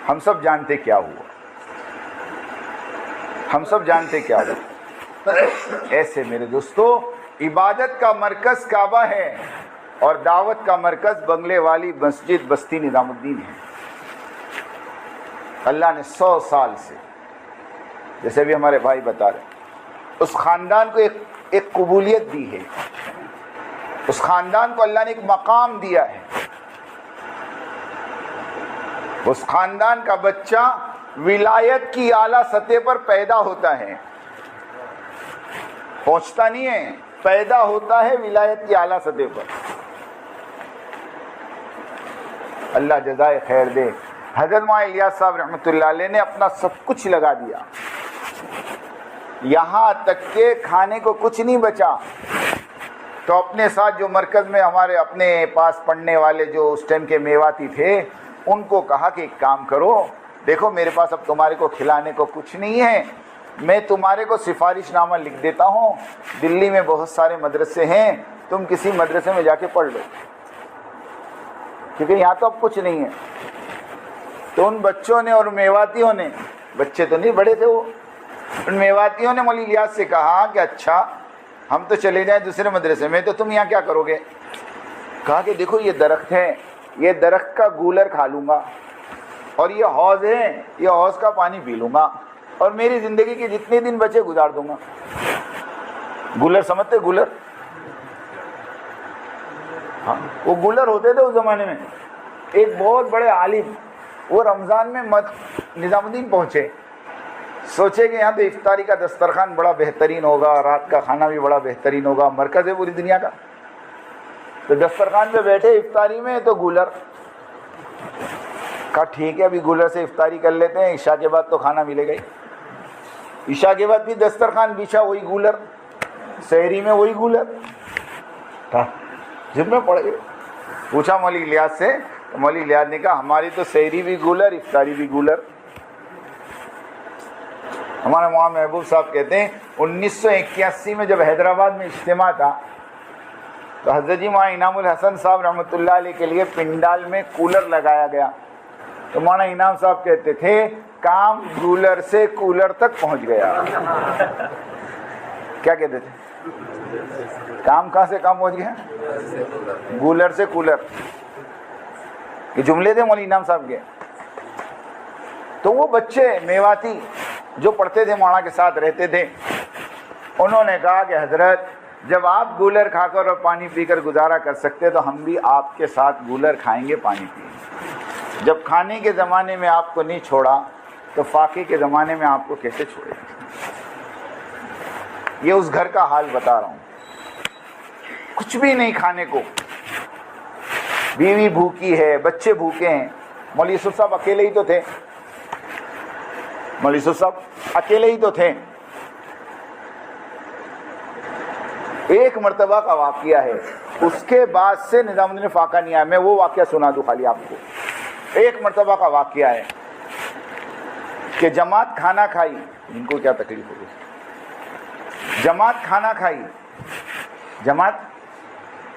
ہم سب جانتے کیا ہوا، ہم سب جانتے کیا ہوا۔ ایسے میرے دوستو، عبادت کا مرکز کعبہ ہے اور دعوت کا مرکز بنگلے والی مسجد بستی نظام الدین ہے۔ اللہ نے 100 سال سے، جیسے بھی ہمارے بھائی بتا رہے، اس خاندان کو ایک قبولیت دی ہے، اس خاندان کو اللہ نے ایک مقام دیا ہے۔ اس خاندان کا بچہ ولایت کی اعلیٰ سطح پر پیدا ہوتا ہے، پہنچتا نہیں ہے، پیدا ہوتا ہے ولایت کی اعلیٰ سطح پر۔ اللہ جزائے خیر دے، حضرت مولانا الیاس صاحب رحمۃ اللہ علیہ نے اپنا سب کچھ لگا دیا، یہاں تک کہ کھانے کو کچھ نہیں بچا، تو اپنے ساتھ جو مرکز میں ہمارے اپنے پاس پڑھنے والے جو اس ٹائم کے میواتی تھے، ان کو کہا کہ ایک کام کرو، دیکھو میرے پاس اب تمہارے کو کھلانے کو کچھ نہیں ہے، میں تمہارے کو سفارش نامہ لکھ دیتا ہوں، دلی میں بہت سارے مدرسے ہیں، تم کسی مدرسے میں جا کے پڑھ لو، کیونکہ یہاں تو اب کچھ نہیں ہے۔ تو ان بچوں نے اور میواتیوں نے، بچے تو نہیں بڑے تھے وہ، ان میواتیوں نے مولی الیاس سے کہا کہ اچھا ہم تو چلے جائیں دوسرے مدرسے میں، تو تم یہاں کیا کرو گے؟ کہا کہ دیکھو یہ درخت ہے، یہ درخت کا گولر کھا لوں گا، اور یہ حوض ہے، یہ حوض کا پانی پی لوں گا، اور میری زندگی کے جتنے دن بچے گزار دوں گا۔ گولر سمجھتے؟ گولر، ہاں وہ گولر ہوتے تھے اس زمانے میں۔ ایک بہت بڑے عالم وہ رمضان میں نظام الدین پہنچے، سوچے کہ یہاں تو افطاری کا دسترخوان بڑا بہترین ہوگا، رات کا کھانا بھی بڑا بہترین ہوگا، مرکز ہے پوری دنیا کا، تو دسترخوان پہ بیٹھے افطاری میں تو گولر، کہا ٹھیک ہے ابھی گولر سے افطاری کر لیتے ہیں، عشاء کے بعد تو کھانا ملے گا ہی۔ عشاء کے بعد بھی دسترخوان بچھا، وہی گولر، سحری میں وہی گولر، جب میں پڑ گئے۔ پوچھا مولی الیاس سے، تو مولی الیاس نے کہا ہماری تو سحری بھی گولر، افطاری بھی گولر۔ ہمارے مولانا محبوب صاحب کہتے ہیں 1981 میں جب حیدرآباد میں اجتماع تھا، تو حضرت جی مولانا انعام الحسن صاحب رحمۃ اللہ علیہ کے لیے پنڈال میں کولر لگایا گیا، تو مولانا انعام صاحب کہتے تھے کام گولر سے کولر تک پہنچ گیا۔ کیا کہتے تھے؟ کام کہاں سے کام پہنچ گیا؟ گولر سے کولر۔ یہ جملے تھے مولانا انعام صاحب کے۔ تو وہ بچے میواتی جو پڑھتے تھے مولانا کے ساتھ رہتے تھے، انہوں نے کہا کہ حضرت جب آپ گولر کھا کر اور پانی پی کر گزارا کر سکتے تو ہم بھی آپ کے ساتھ گولر کھائیں گے، پانی پئیں گے۔ جب کھانے کے زمانے میں آپ کو نہیں چھوڑا تو فاقے کے زمانے میں آپ کو کیسے چھوڑے؟ یہ اس گھر کا حال بتا رہا ہوں، کچھ بھی نہیں کھانے کو، بیوی بھوکی ہے، بچے بھوکے ہیں۔ مولوی یوسف صاحب اکیلے ہی تو تھے، مولوی یوسف صاحب اکیلے ہی تو تھے۔ ایک مرتبہ کا واقعہ ہے، اس کے بعد سے نظام الدین فاقہ نہیں آیا۔ میں وہ واقعہ سنا دوں خالی آپ کو۔ ایک مرتبہ کا واقعہ ہے کہ جماعت کھانا کھائی، ان کو کیا تکلیف ہوگی، جماعت کھانا کھائی، جماعت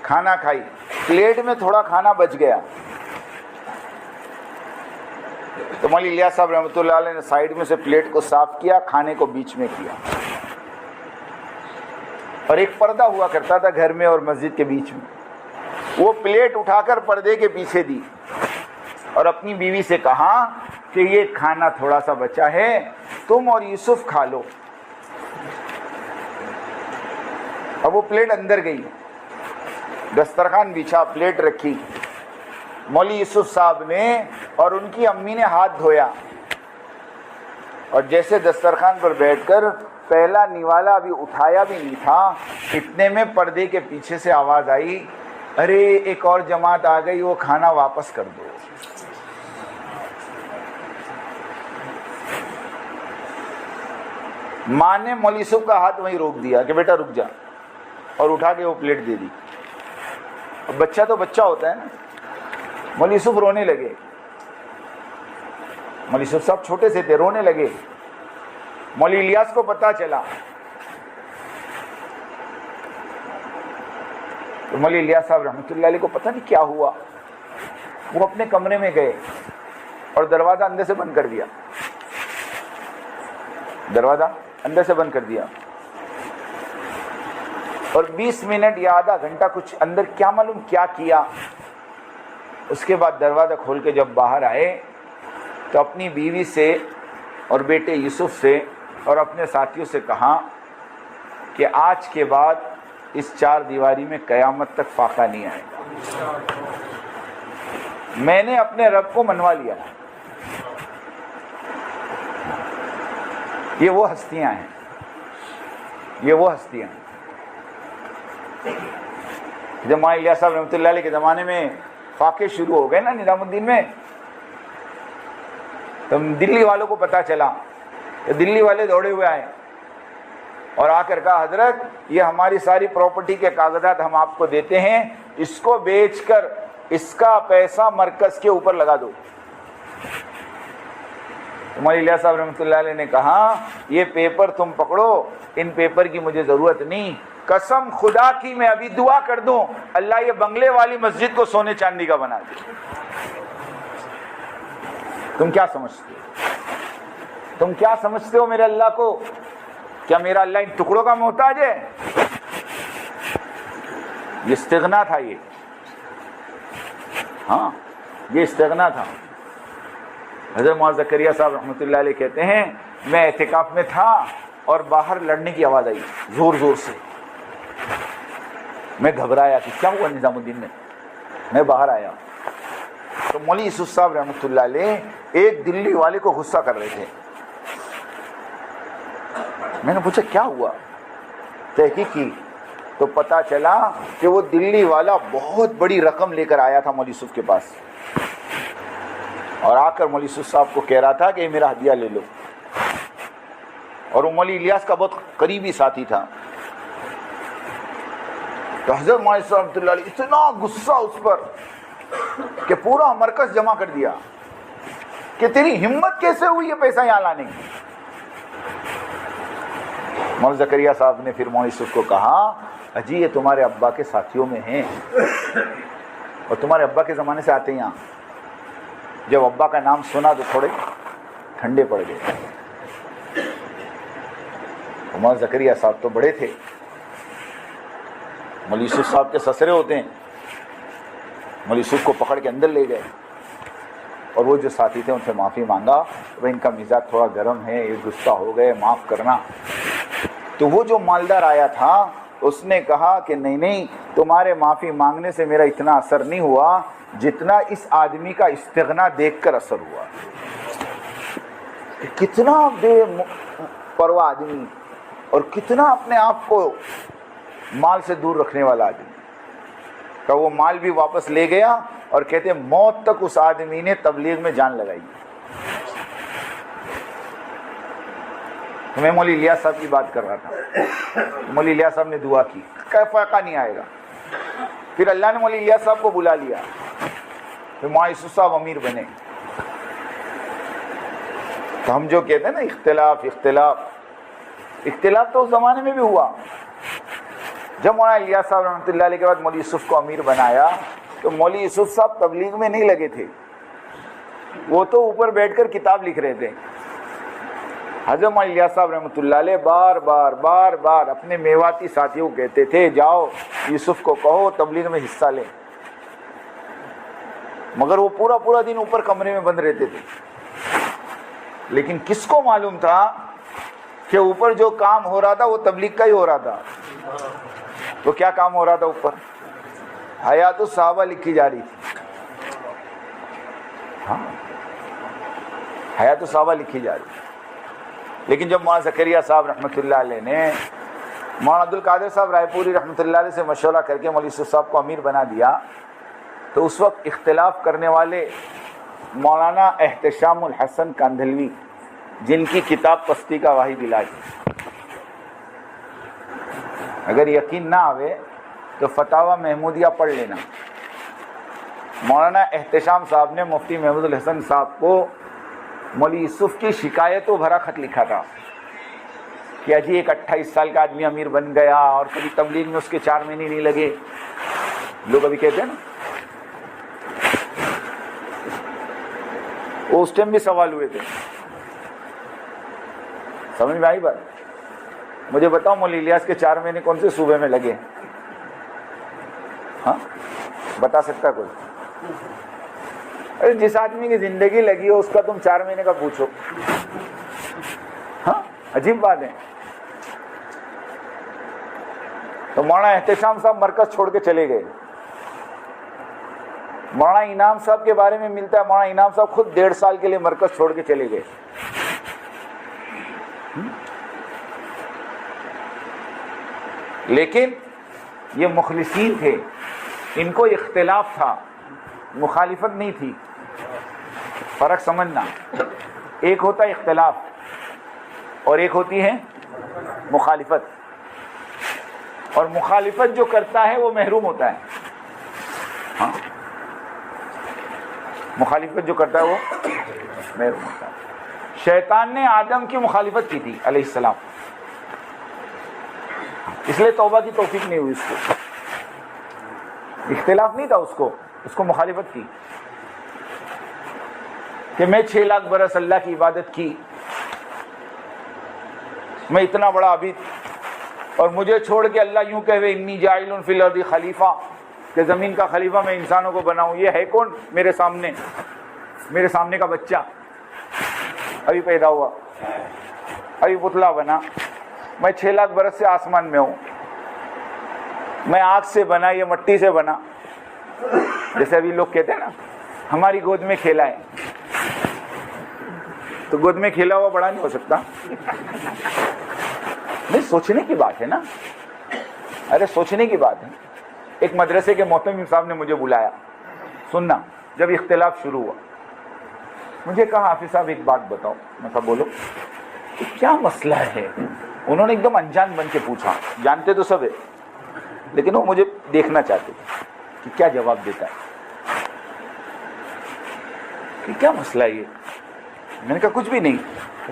کھانا کھائی، پلیٹ میں تھوڑا کھانا بچ گیا، تو مولانا الیاس صاحب رحمۃ اللہ علیہ نے سائیڈ میں سے پلیٹ کو صاف کیا، کھانے کو بیچ میں کیا، اور ایک پردہ ہوا کرتا تھا گھر میں اور مسجد کے بیچ میں، وہ پلیٹ اٹھا کر پردے کے پیچھے دی اور اپنی بیوی سے کہا کہ یہ کھانا تھوڑا سا بچا ہے، تم اور یوسف کھا لو۔ اب وہ پلیٹ اندر گئی، دسترخوان بچھا، پلیٹ رکھی، مولوی یوسف صاحب نے اور ان کی امی نے ہاتھ دھویا، اور جیسے دسترخوان پر بیٹھ کر پہلا نوالا ابھی اٹھایا بھی نہیں تھا، اتنے میں پردے کے پیچھے سے آواز آئی، ارے ایک اور جماعت آ گئی، وہ کھانا واپس کر دو۔ ماں نے مولوی یوسف کا ہاتھ وہیں روک دیا کہ بیٹا رک جا، اور اٹھا کے وہ پلیٹ دے دی۔ اب بچہ تو بچہ ہوتا ہے نا، مولوی یوسف رونے لگے، مولوی یوسف صاحب چھوٹے سے تھے، رونے لگے۔ مولوی الیاس کو پتہ چلا تو مولوی الیاس صاحب رحمۃ اللہ علیہ کو پتہ نہیں کیا ہوا، وہ اپنے کمرے میں گئے، اور دروازہ اندر سے بند کر دیا، دروازہ اندر سے بند کر دیا، اور 20 منٹ یا آدھا گھنٹہ کچھ اندر کیا معلوم کیا کیا۔ اس کے بعد دروازہ کھول کے جب باہر آئے تو اپنی بیوی سے اور بیٹے یوسف سے اور اپنے ساتھیوں سے کہا کہ آج کے بعد اس چار دیواری میں قیامت تک فاقہ نہیں آئے گا، میں نے اپنے رب کو منوا لیا۔ یہ وہ ہستیاں ہیں، یہ وہ ہستیاں ہیں۔ جب مولانا الیاس صاحب رحمۃ اللہ علیہ کے زمانے میں فاقے شروع ہو گئے نا نظام الدین میں، تو دلی والوں کو پتا چلا، دلی والے دوڑے ہوئے آئے اور آ کر کہا حضرت یہ ہماری ساری پراپرٹی کے کاغذات ہم آپ کو دیتے ہیں، اس کو بیچ کر اس کا پیسہ مرکز کے اوپر لگا دو۔ مولانا الیاس صاحب رحمۃ اللہ علیہ نے کہا یہ پیپر تم پکڑو، ان پیپر کی مجھے ضرورت نہیں، قسم خدا کی میں ابھی دعا کر دوں اللہ یہ بنگلے والی مسجد کو سونے چاندی کا بنا دے۔ تم کیا سمجھتے ہو؟ تم کیا سمجھتے ہو میرے اللہ کو؟ کیا میرا اللہ ان ٹکڑوں کا محتاج ہے؟ یہ استغنا تھا، یہ ہاں یہ استغنا تھا۔ حضرت مولانا زکریا صاحب رحمۃ اللہ علیہ کہتے ہیں میں اعتکاف میں تھا اور باہر لڑنے کی آواز آئی زور زور سے، میں گھبرایا کہ کیا ہوا نظام الدین میں باہر آیا تو مولوی یوسف صاحب رحمۃ اللہ علیہ ایک دلی والے کو غصہ کر رہے تھے۔ میں نے پوچھا کیا ہوا؟ تحقیق کی تو پتا چلا کہ وہ دلی والا بہت بڑی رقم لے کر آیا تھا مولوی یوسف کے پاس، اور آ کر مولوی یوسف صاحب کو کہہ رہا تھا کہ یہ میرا ہدیہ لے لو، اور وہ مولوی الیاس کا بہت قریبی ساتھی تھا۔ تو حضرت مولانا صاحب رحمۃ اللہ علیہ اتنا غصہ اس پر کہ پورا مرکز جمع کر دیا کہ تیری ہمت کیسے ہوئی یہ پیسہ یہاں لانے کی۔ مولانا زکریا صاحب نے پھر مولانا یوسف کو کہا اجی یہ تمہارے ابا کے ساتھیوں میں ہیں اور تمہارے ابا کے زمانے سے آتے ہیں یہاں۔ جب ابا کا نام سنا تو تھوڑے ٹھنڈے پڑ گئے۔ مولانا زکریا صاحب تو بڑے تھے، مولوی یوسف صاحب کے سسرے ہوتے ہیں، مولوی یوسف کو پکڑ کے اندر لے گئے اور وہ جو ساتھی تھے ان سے معافی مانگا، وہ ان کا مزاج تھوڑا گرم ہے، یہ غصہ ہو گئے، معاف کرنا۔ تو وہ جو مالدار آیا تھا اس نے کہا کہ نہیں تمہارے معافی مانگنے سے میرا اتنا اثر نہیں ہوا جتنا اس آدمی کا استغنا دیکھ کر اثر ہوا۔ کتنا بے پرواہ آدمی اور کتنا اپنے آپ کو مال سے دور رکھنے والا آدمی کہ وہ مال بھی واپس لے گیا، اور کہتے ہیں موت تک اس آدمی نے تبلیغ میں جان لگائی۔ میں مولوی الیاس صاحب کی بات کر رہا تھا، مولوی الیاس صاحب نے دعا کی کہ فائقہ نہیں آئے گا۔ پھر اللہ نے مولوی الیاس صاحب کو بلا لیا، پھر مولانا یوسف صاحب امیر بنے۔ تو ہم جو کہتے ہیں نا اختلاف تو اس زمانے میں بھی ہوا۔ جب مولانا الیاس صاحب رحمۃ اللہ علیہ کے بعد مولوی یوسف کو امیر بنایا تو مولوی یوسف صاحب تبلیغ میں نہیں لگے تھے، وہ تو اوپر بیٹھ کر کتاب لکھ رہے تھے۔ حضرت مولانا الیاس صاحب رحمۃ اللہ علیہ بار بار اپنے میواتی ساتھیوں کو کہتے تھے جاؤ یوسف کو کہو تبلیغ میں حصہ لیں، مگر وہ پورا دن اوپر کمرے میں بند رہتے تھے۔ لیکن کس کو معلوم تھا کہ اوپر جو کام ہو رہا تھا وہ تبلیغ کا ہی ہو رہا تھا۔ تو کیا کام ہو رہا تھا اوپر؟ حیات الصحابہ لکھی جا رہی تھی۔ ہاں حیات الصحابہ لکھی جا رہی تھی۔ لیکن جب مولانا زکریا صاحب رحمۃ اللہ علیہ نے مولانا عبد القادر صاحب رائے پوری رحمۃ اللہ علیہ سے مشورہ کر کے مولوی یوسف صاحب کو امیر بنا دیا، تو اس وقت اختلاف کرنے والے مولانا احتشام الحسن کاندھلوی، جن کی کتاب پستی کا واحد علاج ہے، اگر یقین نہ آوے تو فتاوی محمودیہ پڑھ لینا۔ مولانا احتشام صاحب نے مفتی محمود الحسن صاحب کو مولوی یوسف کی شکایتوں بھرا خط لکھا تھا کہ اجی ایک 28 سال کا آدمی امیر بن گیا اور کبھی تبلیغ میں اس کے 4 مہینے نہیں لگے۔ لوگ ابھی کہتے ہیں نا وہ اس ٹائم بھی سوال ہوئے تھے. سمجھ میں آئی بات؟ مجھے بتاؤ مولوی الیاس کے 4 مہینے کون سے صوبے میں لگے؟ ہاں بتا سکتا کوئی؟ ارے جس آدمی کی زندگی لگی ہو اس کا تم 4 مہینے کا پوچھو. ہاں عجیب بات ہے. تو مولانا احتشام صاحب مرکز چھوڑ کے چلے گئے. مولانا انعام صاحب کے بارے میں ملتا ہے مولانا انعام صاحب خود 1.5 سال کے لیے مرکز چھوڑ کے چلے گئے. لیکن یہ مخلصین تھے, ان کو اختلاف تھا, مخالفت نہیں تھی. فرق سمجھنا, ایک ہوتا ہے اختلاف اور ایک ہوتی ہے مخالفت. اور مخالفت جو کرتا ہے وہ محروم ہوتا ہے. ہاں مخالفت جو کرتا ہے وہ محروم ہوتا ہے. شیطان نے آدم کی مخالفت کی تھی علیہ السلام, اس لیے توبہ کی توفیق نہیں ہوئی اس کو. اختلاف نہیں تھا اس کو مخالفت کی کہ میں 6 لاکھ برس اللہ کی عبادت کی, میں اتنا بڑا عابد, اور مجھے چھوڑ کے اللہ یوں کہے انی جاعل فی الارض خلیفہ, کہ زمین کا خلیفہ میں انسانوں کو بناؤں. یہ ہے کون میرے سامنے کا بچہ ابھی پیدا ہوا, ابھی پتلا بنا. میں 6 لاکھ برس سے آسمان میں ہوں, میں آگ سے بنا, یہ مٹی سے بنا. جیسے ابھی لوگ کہتے ہیں نا ہماری گود میں کھیلا ہے, تو گود میں کھیلا ہوا بڑا نہیں ہو سکتا. نہیں, سوچنے کی بات ہے نا, ارے سوچنے کی بات ہے. ایک مدرسے کے محتمم صاحب نے مجھے بلایا, سننا, جب اختلاف شروع ہوا مجھے کہا حافظ صاحب ایک بات بتاؤ. میں کہا بولو. کیا مسئلہ ہے؟ انہوں نے ایک دم انجان بن کے پوچھا, جانتے تو سب ہے لیکن وہ مجھے دیکھنا چاہتے تھے کہ کیا جواب دیتا ہے, کہ کیا مسئلہ ہے یہ. میں نے کہا کچھ بھی نہیں.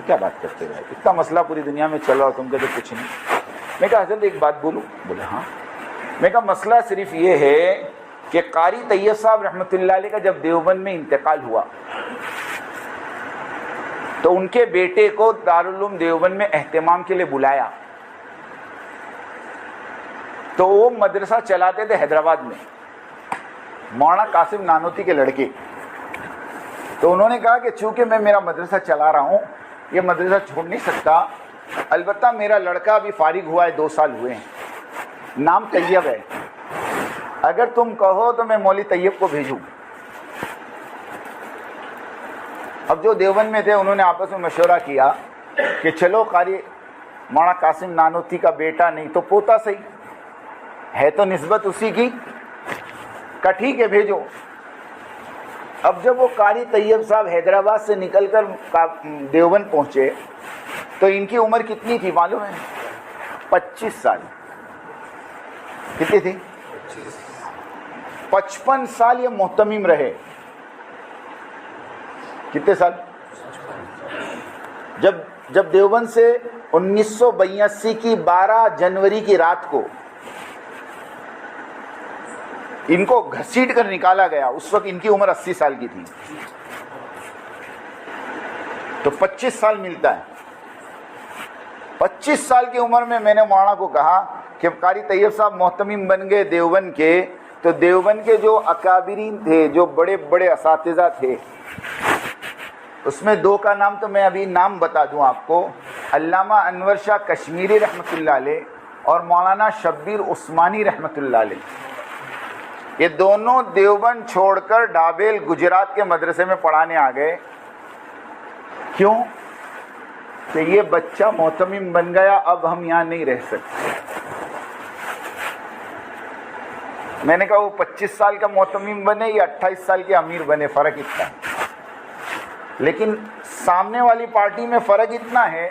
کیا بات کرتے رہے, اتنا مسئلہ پوری دنیا میں چل رہا تم کہتے کچھ نہیں. میں کہا حضرت ایک بات بولوں؟ بولے ہاں. میں کہا مسئلہ صرف یہ ہے کہ قاری طیب صاحب رحمۃ اللہ علیہ کا جب دیوبند میں انتقال ہوا تو ان کے بیٹے کو دارالعلوم دیوبند میں اہتمام کے لیے بلایا, تو وہ مدرسہ چلاتے تھے حیدرآباد میں, مولانا قاسم نانوتی کے لڑکے. تو انہوں نے کہا کہ چونکہ میں میرا مدرسہ چلا رہا ہوں, یہ مدرسہ چھوڑ نہیں سکتا, البتہ میرا لڑکا ابھی فارغ ہوا ہے, 2 سال ہوئے ہیں, نام طیب ہے, اگر تم کہو تو میں مولوی طیب کو بھیجوں. اب جو دیوبند میں تھے انہوں نے آپس میں مشورہ کیا کہ چلو قاری مولانا قاسم نانوتی کا بیٹا نہیں تو پوتا صحیح ہے, تو نسبت اسی کی, کا ٹھیک ہے بھیجو. اب جب وہ قاری طیب صاحب حیدرآباد سے نکل کر دیوبند پہنچے تو ان کی عمر کتنی تھی معلوم ہے؟ 25 سال. کتنی تھی؟ 55 سال یہ محتمم رہے. کتنے سال؟ جب دیوبند سے 1982 کی 12 جنوری کی رات کو ان کو گھسیٹ کر نکالا گیا, اس وقت ان کی عمر 80 سال کی تھی, تو 25 سال ملتا ہے. 25 سال کی عمر میں میں نے مولانا کو کہا کہ قاری طیب صاحب محتمم بن گئے دیوبند کے, تو دیوبند کے جو اکابرین تھے, جو بڑے بڑے اساتذہ تھے, اس میں 2 کا نام تو میں ابھی نام بتا دوں آپ کو, علامہ انور شاہ کشمیری رحمۃ اللہ علیہ اور مولانا شبیر عثمانی رحمۃ اللہ علیہ. یہ دونوں دیوبند چھوڑ کر ڈھابیل گجرات کے مدرسے میں پڑھانے آ گئے. کیوں؟ کہ یہ بچہ محتمم بن گیا, اب ہم یہاں نہیں رہ سکتے. میں نے کہا وہ 25 سال کا محتمم بنے یا 28 سال کے امیر بنے, فرق اتنا ہے. لیکن سامنے والی پارٹی میں فرق اتنا ہے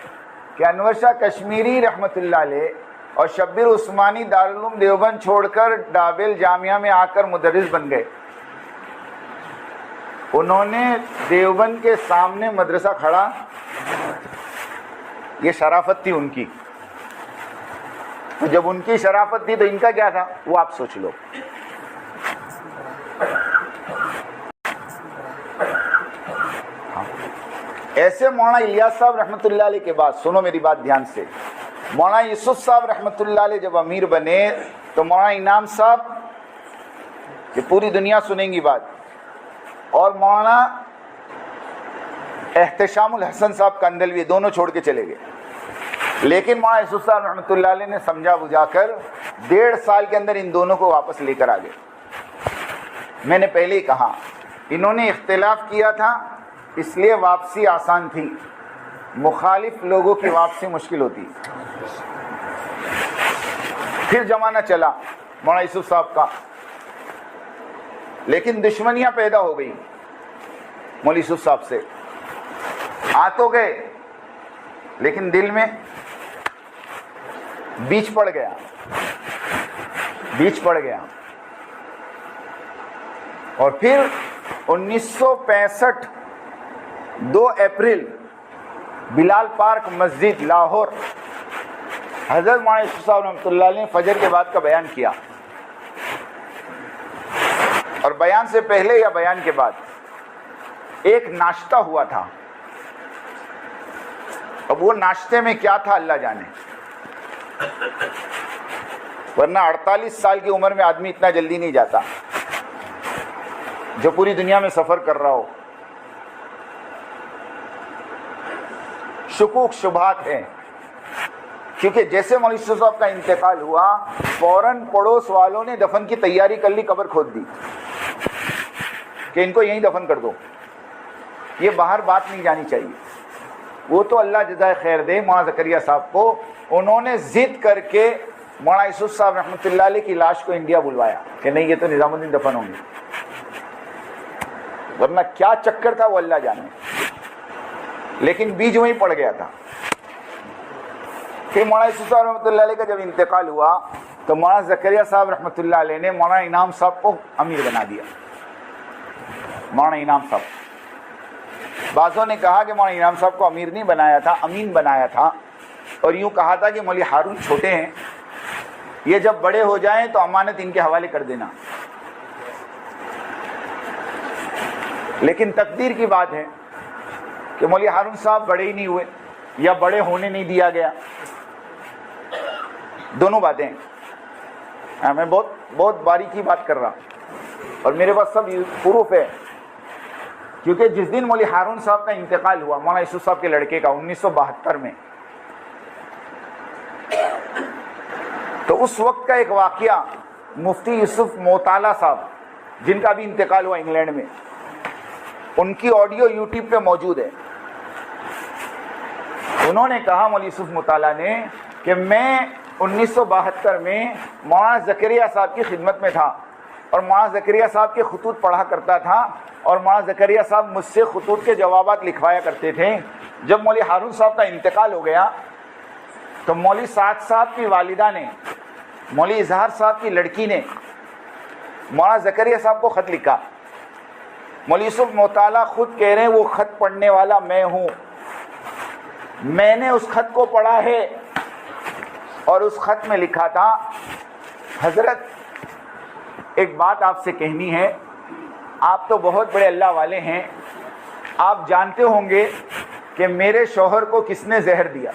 کہ انور شاہ کشمیری رحمۃ اللہ علیہ اور شبیر عثمانی دارالعلوم دیوبند چھوڑ کر ڈابل جامعہ میں آ کر مدرس بن گئے. انہوں نے دیوبند کے سامنے مدرسہ کھڑا, یہ شرافت تھی ان کی. جب ان کی شرافت تھی تو ان کا کیا تھا وہ آپ سوچ لو. ایسے مولانا الیاس صاحب رحمۃ اللہ علیہ کے بعد، سنو میری بات دھیان سے، مولانا یوسف صاحب رحمۃ اللہ علیہ جب امیر بنے تو مولانا انعام صاحب، یہ پوری دنیا سنیں گی بات، اور مولانا احتشام الحسن صاحب کندلوی دونوں چھوڑ کے چلے گئے. لیکن مولانا یوسف صاحب رحمۃ اللہ علیہ نے سمجھا بجھا کر 1.5 سال کے اندر ان دونوں کو واپس لے کر آ گئے. میں نے پہلے ہی کہا انہوں نے اختلاف کیا تھا اس لیے واپسی آسان تھی، مخالف لوگوں کی واپسی مشکل ہوتی. پھر زمانہ چلا مولانا یوسف صاحب کا، لیکن دشمنیاں پیدا ہو گئی مولانا یوسف صاحب سے. آ تو گئے لیکن دل میں بیچ پڑ گیا. اور پھر 1965 2 اپریل بلال پارک مسجد لاہور، حضرت مولانا یوسف صاحب رحمۃ اللہ علیہ نے فجر کے بعد کا بیان کیا. اور بیان سے پہلے یا بیان کے بعد ایک ناشتہ ہوا تھا. اب وہ ناشتے میں کیا تھا اللہ جانے، ورنہ 48 سال کی عمر میں آدمی اتنا جلدی نہیں جاتا جو پوری دنیا میں سفر کر رہا ہو. شکوک شبہات ہیں، کیونکہ جیسے مولانا یوسف صاحب کا انتقال ہوا فوراً پڑوس والوں نے دفن کی تیاری کر لی، قبر کھود دی کہ ان کو یہیں دفن کر دو، یہ باہر بات نہیں جانی چاہیے. وہ تو اللہ جزائے خیر دے مولانا زکریا صاحب کو، انہوں نے ضد کر کے مولانا یوسف صاحب رحمۃ اللہ علیہ کی لاش کو انڈیا بلوایا کہ نہیں یہ تو نظام الدین دفن ہوں گے، ورنہ کیا چکر تھا وہ اللہ جانے. لیکن بیج وہیں پڑ گیا تھا. پھر مولانا یوسف صاحب رحمۃ اللہ علیہ کا جب انتقال ہوا تو مولانا زکریا صاحب رحمۃ اللہ علیہ نے مولانا انعام صاحب کو امیر بنا دیا. مولانا انعام صاحب، بعضوں نے کہا کہ مولانا انعام صاحب کو امیر نہیں بنایا تھا، امین بنایا تھا، اور یوں کہا تھا کہ مولوی ہارون چھوٹے ہیں، یہ جب بڑے ہو جائیں تو امانت ان کے حوالے کر دینا. لیکن تقدیر کی بات ہے کہ مولوی ہارون صاحب بڑے ہی نہیں ہوئے یا بڑے ہونے نہیں دیا گیا. دونوں باتیں میں بہت باریکی بات کر رہا اور میرے پاس سب پروف ہے. کیونکہ جس دن مولوی ہارون صاحب کا انتقال ہوا مولانا یوسف صاحب کے لڑکے کا 1972 میں، تو اس وقت کا ایک واقعہ مفتی یوسف موطالعہ صاحب جن کا بھی انتقال ہوا انگلینڈ میں، ان کی آڈیو یوٹیوب پہ موجود ہے. انہوں نے کہا مولوی یوسف موطالعہ نے کہ میں 1972 میں مولانا زکریا صاحب کی خدمت میں تھا اور مولانا زکریا صاحب کے خطوط پڑھا کرتا تھا اور مولانا زکریا صاحب مجھ سے خطوط کے جوابات لکھوایا کرتے تھے. جب مولوی ہارون صاحب کا انتقال ہو گیا تو مولوی سعد صاحب کی والدہ نے، مولوی اظہار صاحب کی لڑکی نے مولانا زکریا صاحب کو خط لکھا. مولوی یوسف موطالعہ خود کہہ رہے ہیں وہ خط پڑھنے والا میں ہوں، میں نے اس خط کو پڑھا ہے اور اس خط میں لکھا تھا حضرت ایک بات آپ سے کہنی ہے، آپ تو بہت بڑے اللہ والے ہیں، آپ جانتے ہوں گے کہ میرے شوہر کو کس نے زہر دیا،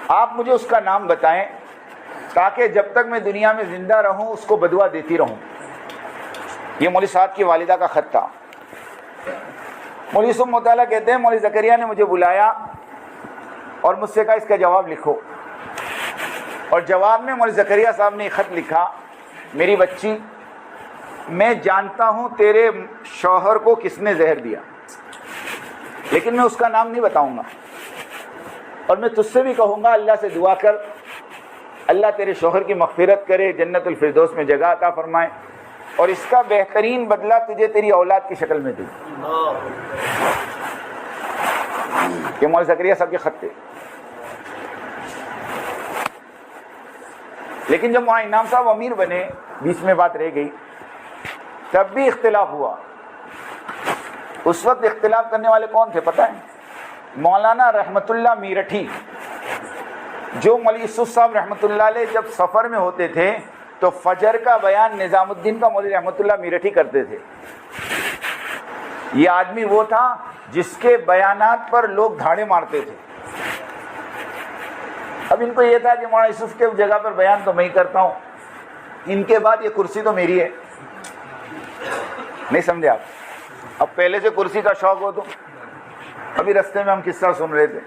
آپ مجھے اس کا نام بتائیں تاکہ جب تک میں دنیا میں زندہ رہوں اس کو بدعا دیتی رہوں. یہ مولوی صاحب کی والدہ کا خط تھا. مولوی یوسف موطالعہ کہتے ہیں مولوی زکریا نے مجھے بلایا اور مجھ سے کہا اس کا جواب لکھو، اور جواب میں مولوی زکریا صاحب نے خط لکھا، میری بچی میں جانتا ہوں تیرے شوہر کو کس نے زہر دیا، لیکن میں اس کا نام نہیں بتاؤں گا، اور میں تجھ سے بھی کہوں گا اللہ سے دعا کر اللہ تیرے شوہر کی مغفرت کرے، جنت الفردوس میں جگہ عطا فرمائے، اور اس کا بہترین بدلہ تجھے تیری اولاد کی شکل میں دے. یہ مولوی زکریا صاحب کے خط تھے. لیکن جب مولانا انعام صاحب امیر بنے، بیچ میں بات رہ گئی، تب بھی اختلاف ہوا. اس وقت اختلاف کرنے والے کون تھے پتہ ہے؟ مولانا رحمت اللہ میرٹھی، جو مولوی یوسف صاحب رحمۃ اللہ علیہ جب سفر میں ہوتے تھے تو فجر کا بیان نظام الدین کا مولوی رحمت اللہ میرٹھی کرتے تھے. یہ آدمی وہ تھا جس کے بیانات پر لوگ دھاڑے مارتے تھے. اب ان کو یہ تھا کہ مولانا یوسف کے جگہ پر بیان تو میں ہی کرتا ہوں, ان کے بعد یہ کرسی تو میری ہے. نہیں سمجھے آپ؟ اب پہلے سے کرسی کا شوق ہو تو. ابھی رستے میں ہم قصہ سن رہے تھے,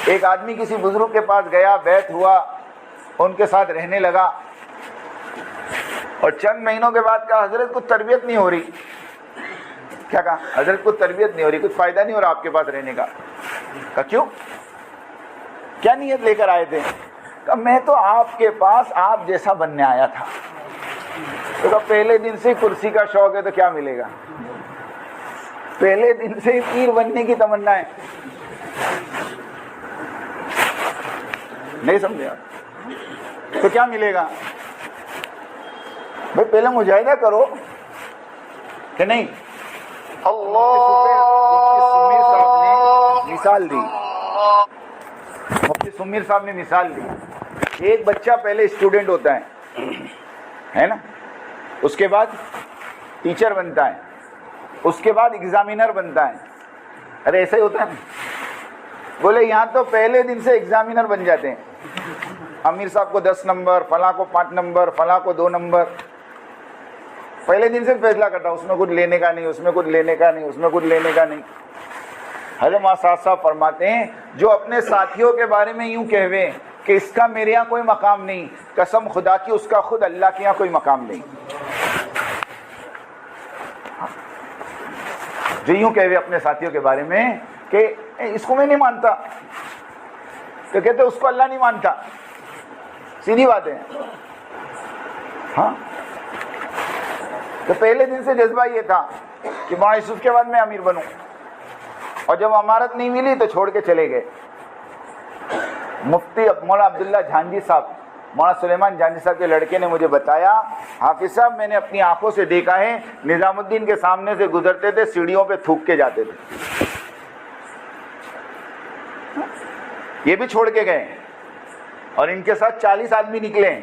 ایک آدمی کسی بزرگ کے پاس گیا, بیعت ہوا, ان کے ساتھ رہنے لگا, اور چند مہینوں کے بعد کہا حضرت کچھ تربیت نہیں ہو رہی. کیا کہا؟ حضرت کچھ تربیت نہیں ہو رہی, کچھ فائدہ نہیں ہو رہا آپ کے پاس رہنے کا. کہا کیوں؟ کیا نیت لے کر آئے تھے؟ کہا میں تو آپ کے پاس آپ جیسا بننے آیا تھا. تو کہا پہلے دن سے کرسی کا شوق ہے تو کیا ملے گا؟ پہلے دن سے پیر بننے کی تمنا ہے. نہیں سمجھے آپ؟ تو کیا ملے گا بھائی؟ پہلے مجاہدہ کرو کہ نہیں. سمیر صاحب نے مثال دی, مفتی سمیر صاحب نے مثال دی. ایک بچہ پہلے اسٹوڈنٹ ہوتا ہے نا, اس کے بعد ٹیچر بنتا ہے, اس کے بعد ایگزامینر بنتا ہے. ارے ایسا ہی ہوتا ہے نا. بولے یہاں تو پہلے دن سے ایگزامینر بن جاتے ہیں. امیر صاحب کو 10 نمبر, فلاں کو 5 نمبر, فلاں کو 2 نمبر. پہلے دن سے فیصلہ کرتا, اس میں کچھ لینے کا نہیں, اس میں کچھ لینے کا نہیں, اس میں کچھ لینے کا نہیں. حضرت مولانا صاحب فرماتے ہیں جو اپنے ساتھیوں کے بارے میں یوں کہوے کہ اس کا میرے یہاں کوئی مقام نہیں, قسم خدا کی اس کا خود اللہ کے یہاں کوئی مقام نہیں. جو یوں کہوے اپنے ساتھیوں کے بارے میں کہ اس کو میں نہیں مانتا, تو کہتے اس کو اللہ نہیں مانتا. سیدھی بات ہے. ہاں, تو پہلے دن سے جذبہ یہ تھا کہ مولانا یوسف کے بعد میں امیر بنوں, اور جب امارت نہیں ملی تو چھوڑ کے چلے گئے. مفتی مولانا عبداللہ جھانجی صاحب, مولانا سلیمان جھانجی صاحب کے لڑکے نے مجھے بتایا, حافظ صاحب میں نے اپنی آنکھوں سے دیکھا ہے نظام الدین کے سامنے سے گزرتے تھے, سیڑھیوں پہ تھوک کے جاتے تھے. یہ بھی چھوڑ کے گئے, اور ان کے ساتھ 40 آدمی نکلے ہیں.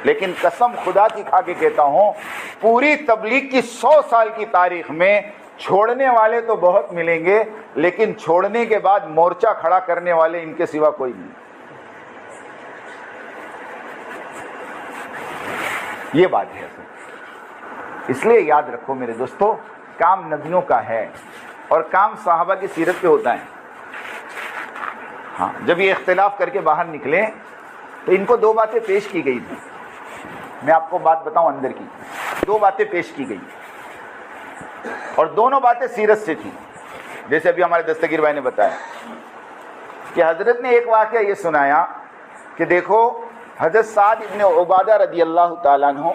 لیکن قسم خدا کی کھا کے کہتا ہوں, پوری تبلیغ کی 100 سال کی تاریخ میں چھوڑنے والے تو بہت ملیں گے, لیکن چھوڑنے کے بعد مورچہ کھڑا کرنے والے ان کے سوا کوئی نہیں. یہ بات ہے. اس لیے یاد رکھو میرے دوستو, کام نبیوں کا ہے اور کام صحابہ کی سیرت پہ ہوتا ہے. ہاں, جب یہ اختلاف کر کے باہر نکلے تو ان کو 2 باتیں پیش کی گئی تھی. میں آپ کو بات بتاؤں اندر کی, 2 باتیں پیش کی گئی, اور دونوں باتیں سیرت سے تھیں. جیسے ابھی ہمارے دستگیر بھائی نے بتایا کہ حضرت نے ایک واقعہ یہ سنایا کہ دیکھو حضرت سعد ابن عبادہ رضی اللہ تعالیٰ عنہ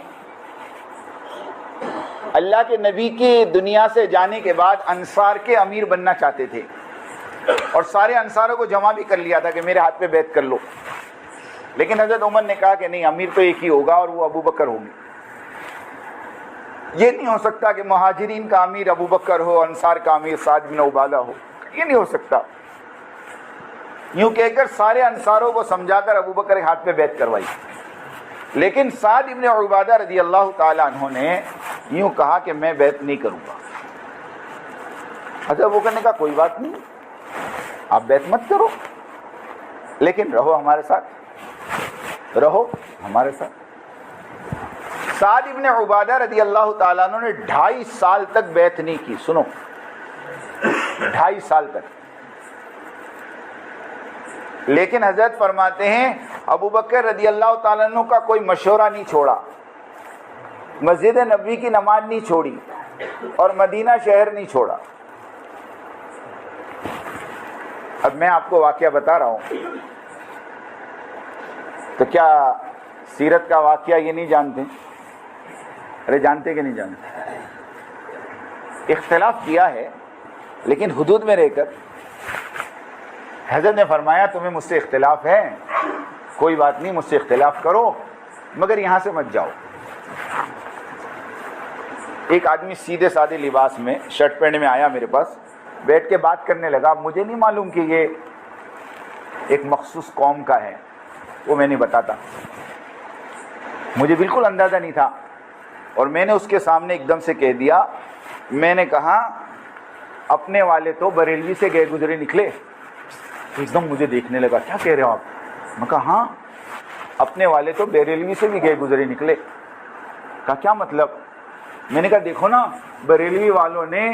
اللہ کے نبی کی دنیا سے جانے کے بعد انصار کے امیر بننا چاہتے تھے, اور سارے انصاروں کو جمع بھی کر لیا تھا کہ میرے ہاتھ پہ بیعت کر لو. لیکن حضرت عمر نے کہا کہ نہیں, امیر تو ایک ہی ہوگا اور وہ ابو بکر ہوگی. یہ نہیں ہو سکتا کہ مہاجرین کا امیر ابو بکر ہو, انصار کا امیر سعد بن عبادہ ہو. یہ نہیں ہو سکتا. یوں کہہ کر سارے انصاروں کو سمجھا کر ابو بکر کے ہاتھ پہ بیعت کروائی. لیکن سعد بن عبادہ رضی اللہ تعالیٰ عنہ نے یوں کہا کہ میں بیعت نہیں کروں گا. حضرت ابو بکر نے کہا کوئی بات نہیں, آپ بیعت مت کرو, لیکن رہو ہمارے ساتھ, رہو ہمارے ساتھ. سعد ابن عبادہ رضی اللہ تعالیٰ عنہ نے 2.5 سال تک بیعت نہیں کی. سنو, 2.5 سال تک. لیکن حضرت فرماتے ہیں ابو بکر رضی اللہ تعالیٰ عنہ کا کوئی مشورہ نہیں چھوڑا, مسجد نبوی کی نماز نہیں چھوڑی, اور مدینہ شہر نہیں چھوڑا. اب میں آپ کو واقعہ بتا رہا ہوں, تو کیا سیرت کا واقعہ یہ نہیں جانتے؟ ارے جانتے کہ نہیں جانتے؟ اختلاف کیا ہے لیکن حدود میں رہ کر. حضرت نے فرمایا تمہیں مجھ سے اختلاف ہے, کوئی بات نہیں, مجھ سے اختلاف کرو, مگر یہاں سے مت جاؤ. ایک آدمی سیدھے سادے لباس میں شرٹ پینٹ میں آیا میرے پاس, بیٹھ کے بات کرنے لگا. مجھے نہیں معلوم کہ یہ ایک مخصوص قوم کا ہے, وہ میں نہیں بتاتا, مجھے بالکل اندازہ نہیں تھا. اور میں نے اس کے سامنے ایک دم سے کہہ دیا, میں نے کہا اپنے والے تو بریلوی سے گئے گزرے نکلے. تو ایک دم مجھے دیکھنے لگا, کیا کہہ رہے ہو آپ؟ میں کہا ہاں, اپنے والے تو بریلوی سے بھی گئے گزرے نکلے. کہا کیا مطلب؟ میں نے کہا دیکھو نا, بریلوی والوں نے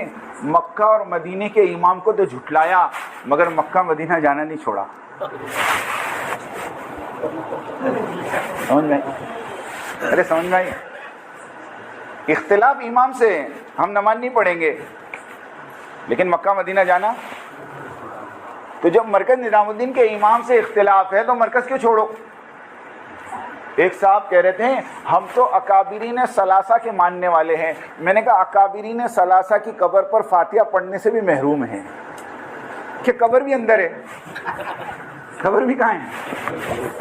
مکہ اور مدینے کے امام کو تو جھٹلایا مگر مکہ مدینہ جانا نہیں چھوڑا. سمجھ میں؟ ارے سمجھ میں آئی؟ اختلاف امام سے, ہم نماز نہیں پڑھیں گے لیکن مکہ مدینہ جانا. تو جب مرکز نظام الدین کے امام سے اختلاف ہے تو مرکز کیوں چھوڑو؟ ایک صاحب کہہ رہے تھے ہم تو اکابرین ثلاثہ کے ماننے والے ہیں. میں نے کہا اکابرین ثلاثہ کی قبر پر فاتحہ پڑھنے سے بھی محروم ہیں کہ قبر بھی اندر ہے. قبر بھی کہاں ہے؟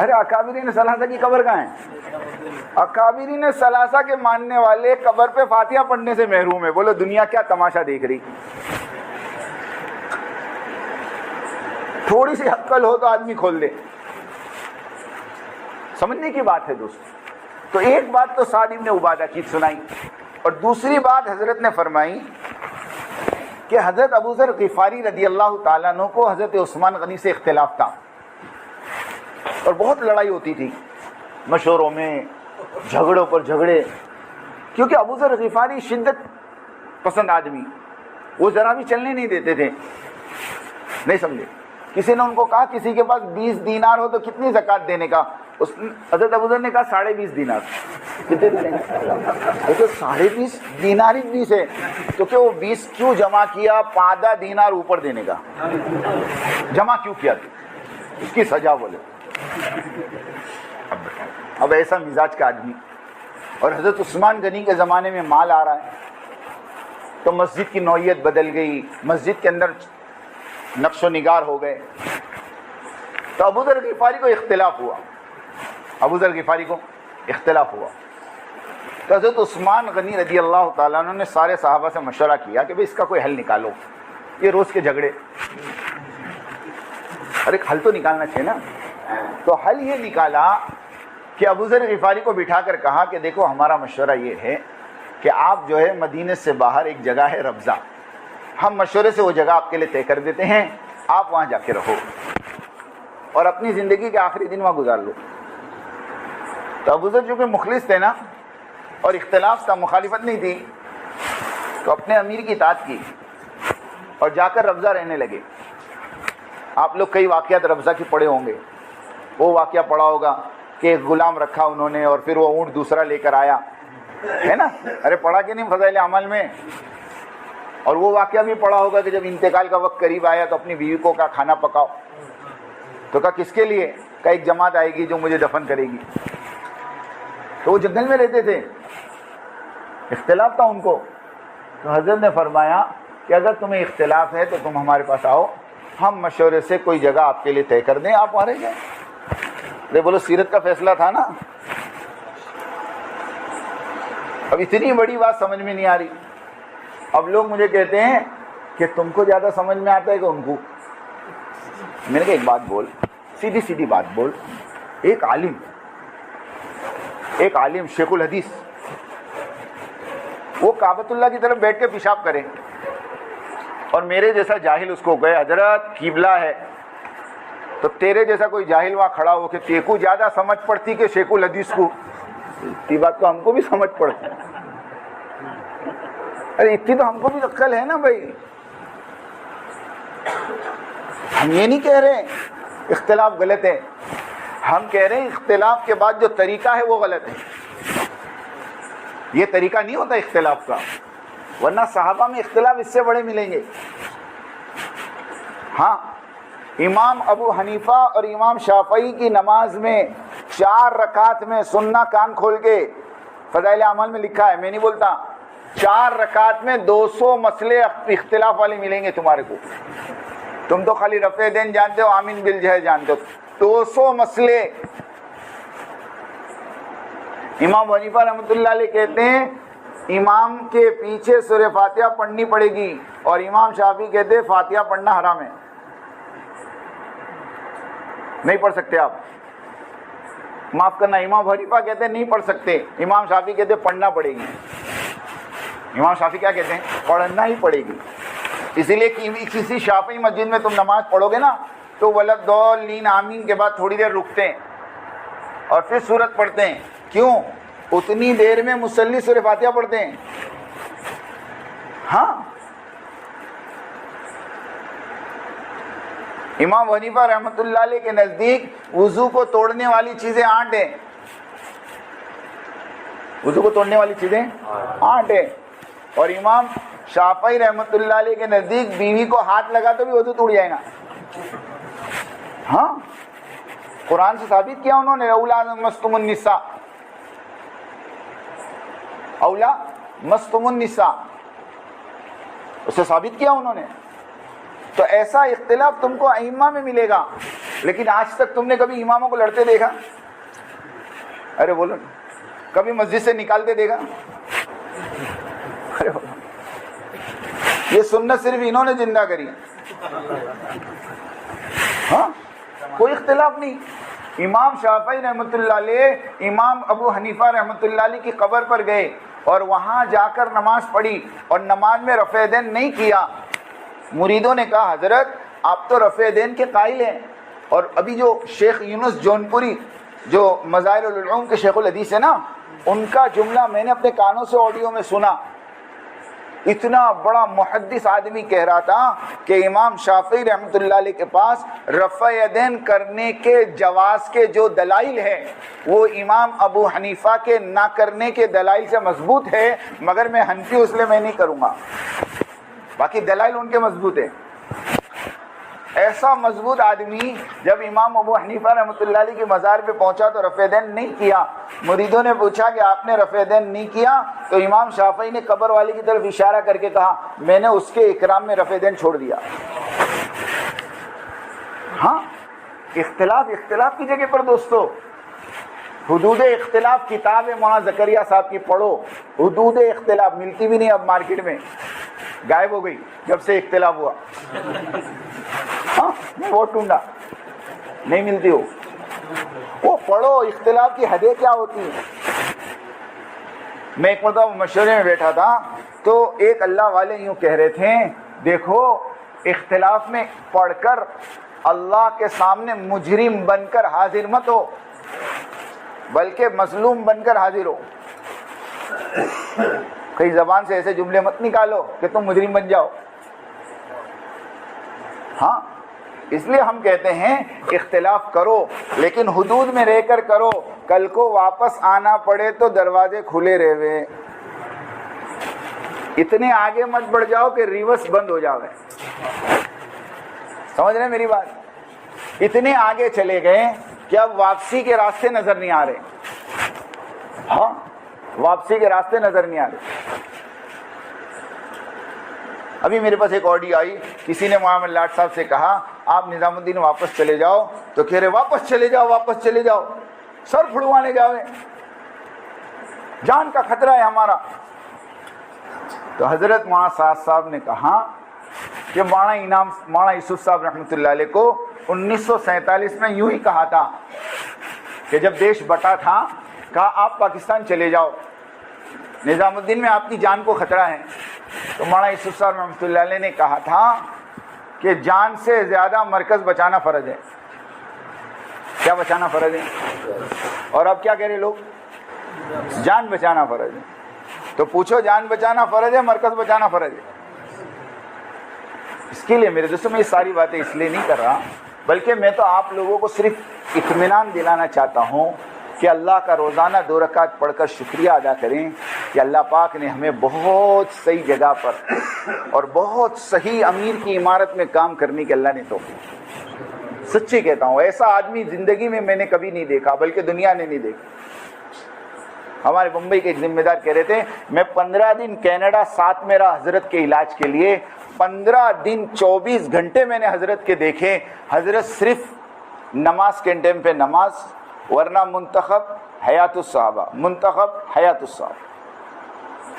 ارے اکابرین ثلاثہ کی قبر کہاں ہے؟ اکابرین ثلاثہ کے ماننے والے قبر پہ فاتحہ پڑھنے سے محروم ہے. بولو دنیا کیا تماشا دیکھ رہی؟ تھوڑی سی عقل ہو تو آدمی کھول دے. سمجھنے کی بات ہے دوست. تو ایک بات تو سعد ابن عبادہ کی سنائی, اور دوسری بات حضرت نے فرمائی کہ حضرت ابو ذر غفاری رضی اللہ تعالیٰ عنہ کو حضرت عثمان غنی سے اختلاف تھا اور بہت لڑائی ہوتی تھی, مشوروں میں جھگڑوں پر جھگڑے, کیونکہ ابو ذر غفاری شدت پسند آدمی, وہ ذرا بھی چلنے نہیں دیتے تھے. نہیں سمجھے؟ کسی نے ان کو کہا کسی کے پاس 20 دینار ہو تو کتنی زکوٰۃ دینے کا؟ حضرت ابو ذر نے کہا 20.5 دینار. کتنے دینے کا؟ 20.5 دینار ہی 20 ہے تو کیا وہ 20 کیوں جمع کیا؟ 15 دینار اوپر دینے کا جمع کیوں کیا؟ اس کی سزا بولے. اب ایسا مزاج کا آدمی, اور حضرت عثمان غنی کے زمانے میں مال آ رہا ہے تو مسجد کی نوعیت بدل گئی, مسجد کے اندر نقش و نگار ہو گئے. تو ابو ذر غفاری کو اختلاف ہوا, ابو ذر غفاری کو اختلاف ہوا. تو حضرت عثمان غنی رضی اللہ تعالیٰ عنہ نے سارے صحابہ سے مشورہ کیا کہ بھئی اس کا کوئی حل نکالو, یہ روز کے جھگڑے, اور ایک حل تو نکالنا چاہیے نا. تو حل یہ نکالا کہ ابو ذر غفاری کو بٹھا کر کہا کہ دیکھو ہمارا مشورہ یہ ہے کہ آپ جو ہے مدینے سے باہر ایک جگہ ہے ربضہ, ہم مشورے سے وہ جگہ آپ کے لیے طے کر دیتے ہیں, آپ وہاں جا کے رہو اور اپنی زندگی کے آخری دن وہاں گزار لو. تو ابو ذر چونکہ مخلص تھے نا اور اختلاف تھا, مخالفت نہیں تھی, تو اپنے امیر کی اطاعت کی اور جا کر ربضہ رہنے لگے. آپ لوگ کئی واقعات ربضہ کی پڑھے ہوں گے. وہ واقعہ پڑھا ہوگا کہ ایک غلام رکھا انہوں نے اور پھر وہ اونٹ دوسرا لے کر آیا, ہے نا؟ ارے پڑھا کہ نہیں فضائل اعمال میں؟ اور وہ واقعہ بھی پڑھا ہوگا کہ جب انتقال کا وقت قریب آیا تو اپنی بیوی کو کہا کھانا پکاؤ. تو کہا کس کے لیے؟ کہا ایک جماعت آئے گی جو مجھے دفن کرے گی. تو وہ جنگل میں رہتے تھے, اختلاف تھا ان کو. تو حضرت نے فرمایا کہ اگر تمہیں اختلاف ہے تو تم ہمارے پاس آؤ, ہم مشورے سے کوئی جگہ آپ کے لیے طے کر دیں, آپ وہاں رہ جائیں. ارے بولو سیرت کا فیصلہ تھا نا. اب اتنی بڑی بات سمجھ میں نہیں آ رہی. اب لوگ مجھے کہتے ہیں کہ تم کو زیادہ سمجھ میں آتا ہے کہ ان کو. میں نے کہا ایک بات بول, سیدھی سیدھی بات بول. ایک عالم شیخ الحدیث وہ کعبۃ اللہ کی طرف بیٹھ کے پیشاب کرے اور میرے جیسا جاہل اس کو کہے حضرت قبلہ ہے, تو تیرے جیسا کوئی جاہل وہاں کھڑا ہو کہ تیکو زیادہ سمجھ پڑتی کہ شیخ الحدیث کو, اتنی بات تو ہم کو بھی سمجھ پڑتی. ارے اتنی تو ہم کو بھی عقل ہے نا بھائی. ہم یہ نہیں کہہ رہے اختلاف غلط ہے, ہم کہہ رہے ہیں اختلاف کے بعد جو طریقہ ہے وہ غلط ہے. یہ طریقہ نہیں ہوتا اختلاف کا, ورنہ صحابہ میں اختلاف اس سے بڑے ملیں گے. ہاں, امام ابو حنیفہ اور امام شافعی کی نماز میں 4 رکعت میں سننا کان کھول کے, فضائل اعمال میں لکھا ہے, میں نہیں بولتا, 4 رکعت میں 200 مسئلے اختلاف والے ملیں گے تمہارے کو. تم تو خالی رفع دین جانتے ہو, آمین بالجہر جانتے ہو, 200 مسئلے. امام حنیفہ رحمۃ اللہ علیہ کہتے ہیں امام کے پیچھے سورہ فاتحہ پڑھنی پڑے گی, اور امام شافعی کہتے ہیں فاتحہ پڑھنا حرام ہے, نہیں پڑھ سکتے آپ. معاف کرنا, امام حنیفہ کہتے ہیں نہیں پڑھ سکتے, امام شافعی کہتے ہیں پڑھنا پڑے گی. امام شافعی کیا کہتے ہیں؟ پڑھنا ہی پڑے گی. اسی لیے کسی شافعی مسجد میں تم نماز پڑھو گے نا تو ولدالین آمین کے بعد تھوڑی دیر رکتے ہیں اور پھر سورت پڑھتے ہیں. کیوں؟ اتنی دیر میں مصلی سورہ فاتحہ پڑھتے ہیں. ہاں، امام حنیفہ رحمۃ اللہ علیہ کے نزدیک وضو کو توڑنے والی چیزیں 8 ہیں. وضو کو توڑنے والی چیزیں 8 ہیں. اور امام شافعی رحمۃ اللہ علیہ کے نزدیک بیوی کو ہاتھ لگا تو بھی وضو ٹوٹ جائے گا. ہاں، قرآن سے ثابت کیا انہوں نے، اولا مستم النساء، اولا مستم النساء، اسے ثابت کیا انہوں نے. تو ایسا اختلاف تم کو ائمہ میں ملے گا، لیکن آج تک تم نے کبھی اماموں کو لڑتے دیکھا؟ ارے بولو، کبھی مسجد سے نکالتے دیکھا؟ ارے بولو، یہ سنت صرف انہوں نے زندہ کری. ہاں، کوئی اختلاف نہیں. امام شافعی رحمۃ اللہ علیہ امام ابو حنیفہ رحمۃ اللہ علیہ کی قبر پر گئے اور وہاں جا کر نماز پڑھی اور نماز میں رفع دین نہیں کیا. مریدوں نے کہا حضرت آپ تو رفع دین کے قائل ہیں. اور ابھی جو شیخ یونس جونپوری جو مظاہر العلوم کے شیخ الحدیث ہے نا، ان کا جملہ میں نے اپنے کانوں سے آڈیو میں سنا. اتنا بڑا محدث آدمی کہہ رہا تھا کہ امام شافعی رحمۃ اللہ علیہ کے پاس رفع یدین کرنے کے جواز کے جو دلائل ہیں وہ امام ابو حنیفہ کے نہ کرنے کے دلائل سے مضبوط ہے، مگر میں حنفی اس لیے میں نہیں کروں گا. باقی دلائل ان کے مضبوط ہیں. ایسا مضبوط آدمی جب امام ابو حنیفہ رحمۃ اللہ علیہ کی مزار پہ پہنچا تو رفع دین نہیں کیا. مریدوں نے پوچھا کہ آپ نے رفع دین نہیں کیا؟ تو امام شافعی نے قبر والے کی طرف اشارہ کر کے کہا میں نے اس کے اکرام میں رفع دین چھوڑ دیا. ہاں، اختلاف کی جگہ پر دوستو حدود اختلاف کتاب مولانا زکریا صاحب کی پڑھو. حدود اختلاف ملتی بھی نہیں اب مارکیٹ میں، غائب ہو گئی جب سے اختلاف ہوا. ہاں، وہ ٹونڈا نہیں ملتی ہو، وہ پڑھو اختلاف کی حدیں کیا ہوتی ہیں. میں ایک مرتبہ مشورے میں بیٹھا تھا تو ایک اللہ والے یوں کہہ رہے تھے دیکھو اختلاف میں پڑھ کر اللہ کے سامنے مجرم بن کر حاضر مت ہو بلکہ مظلوم بن کر حاضر ہو. کئی زبان سے ایسے جملے مت نکالو کہ تم مجرم بن جاؤ. ہاں، اس لیے ہم کہتے ہیں اختلاف کرو لیکن حدود میں رہ کر کرو. کل کو واپس آنا پڑے تو دروازے کھلے رہے. اتنے آگے مت بڑھ جاؤ کہ ریورس بند ہو جاوے. سمجھ رہے ہیں میری بات؟ اتنے آگے چلے گئے کہ اب واپسی کے راستے نظر نہیں آ رہے. ہاں، واپسی کے راستے نظر نہیں آ رہے. ابھی میرے پاس ایک آڈیو آئی، کسی نے محمد لاٹ صاحب سے کہا آپ نظام الدین واپس چلے جاؤ، تو کہہ رہے واپس چلے جاؤ سر پھڑوانے جاوے، جان کا خطرہ ہے ہمارا. تو حضرت مولانا سعد صاحب نے کہا کہ مولانا یوسف صاحب رحمۃ اللہ علیہ کو 1947 میں یوں ہی کہا تھا کہ جب دیش بٹا تھا، کہا آپ پاکستان چلے جاؤ، نظام الدین میں آپ کی جان کو خطرہ ہے. تو مولانا یوسف صاحب رحمۃ اللہ علیہ نے کہا تھا کہ جان سے زیادہ مرکز بچانا فرض ہے. کیا بچانا فرض ہے؟ اور اب کیا کہہ رہے لوگ؟ جان بچانا فرض ہے. تو پوچھو جان بچانا فرض ہے مرکز بچانا فرض ہے؟ اس کے لیے میرے دوستوں میں یہ ساری باتیں اس لیے نہیں کر رہا بلکہ میں تو آپ لوگوں کو صرف اطمینان دلانا چاہتا ہوں کہ اللہ کا روزانہ 2 رکعت پڑھ کر شکریہ ادا کریں کہ اللہ پاک نے ہمیں بہت صحیح جگہ پر اور بہت صحیح امیر کی عمارت میں کام کرنے کی اللہ نے توفیق. سچی کہتا ہوں، ایسا آدمی زندگی میں نے کبھی نہیں دیکھا بلکہ دنیا نے نہیں دیکھا. ہمارے بمبئی کے ایک ذمہ دار کہہ رہے تھے میں 15 دن کینیڈا ساتھ میں رہا حضرت کے علاج کے لیے. 15 دن 24 گھنٹے میں نے حضرت کے دیکھے. حضرت صرف نماز کے ٹائم پہ نماز، ورنہ منتخب حیات الصحابہ،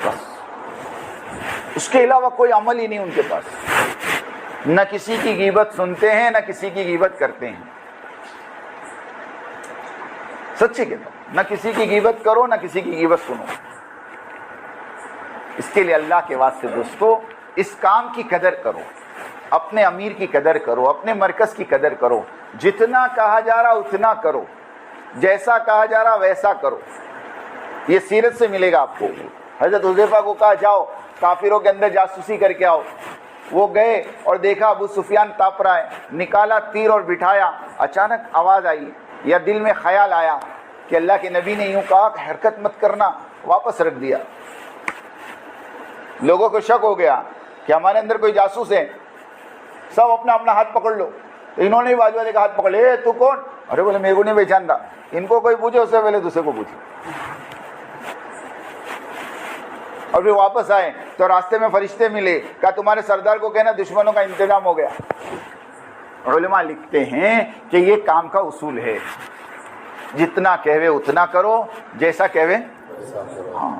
بس اس کے علاوہ کوئی عمل ہی نہیں ان کے پاس. نہ کسی کی غیبت سنتے ہیں نہ کسی کی غیبت کرتے ہیں. سچی کہتا ہوں، نہ کسی کی غیبت کرو نہ کسی کی غیبت سنو. اس کے لیے اللہ کے واسطے دوستو اس کام کی قدر کرو، اپنے امیر کی قدر کرو، اپنے مرکز کی قدر کرو، جتنا کہا جا رہا اتنا کرو، جیسا کہا جا رہا ویسا کرو. یہ سیرت سے ملے گا آپ کو. حضرت حذیفہ کو کہا جاؤ کافروں کے اندر جاسوسی کر کے آؤ. وہ گئے اور دیکھا ابو سفیان تاپ رہا ہے، نکالا تیر اور بٹھایا. اچانک آواز آئی یا دل میں خیال آیا کہ اللہ کے نبی نے یوں کہا کہ حرکت مت کرنا، واپس رکھ دیا. لوگوں کو شک ہو گیا کہ ہمارے اندر کوئی جاسوس ہے، سب اپنا اپنا ہاتھ پکڑ لو. انہوں نے بازو والے کا ہاتھ پکڑ لیا. تو کون؟ ارے بولے میرے کو نہیں پہچانتا. ان کو کوئی پوچھے اس سے پہلے دوسرے کو پوچھے. اور پھر واپس آئے تو راستے میں فرشتے ملے، کہا تمہارے سردار کو کہنا دشمنوں کا انتظام ہو گیا. علماء لکھتے ہیں کہ یہ کام کا اصول ہے، جتنا کہوے اتنا کرو، جیسا کہوے. ہاں،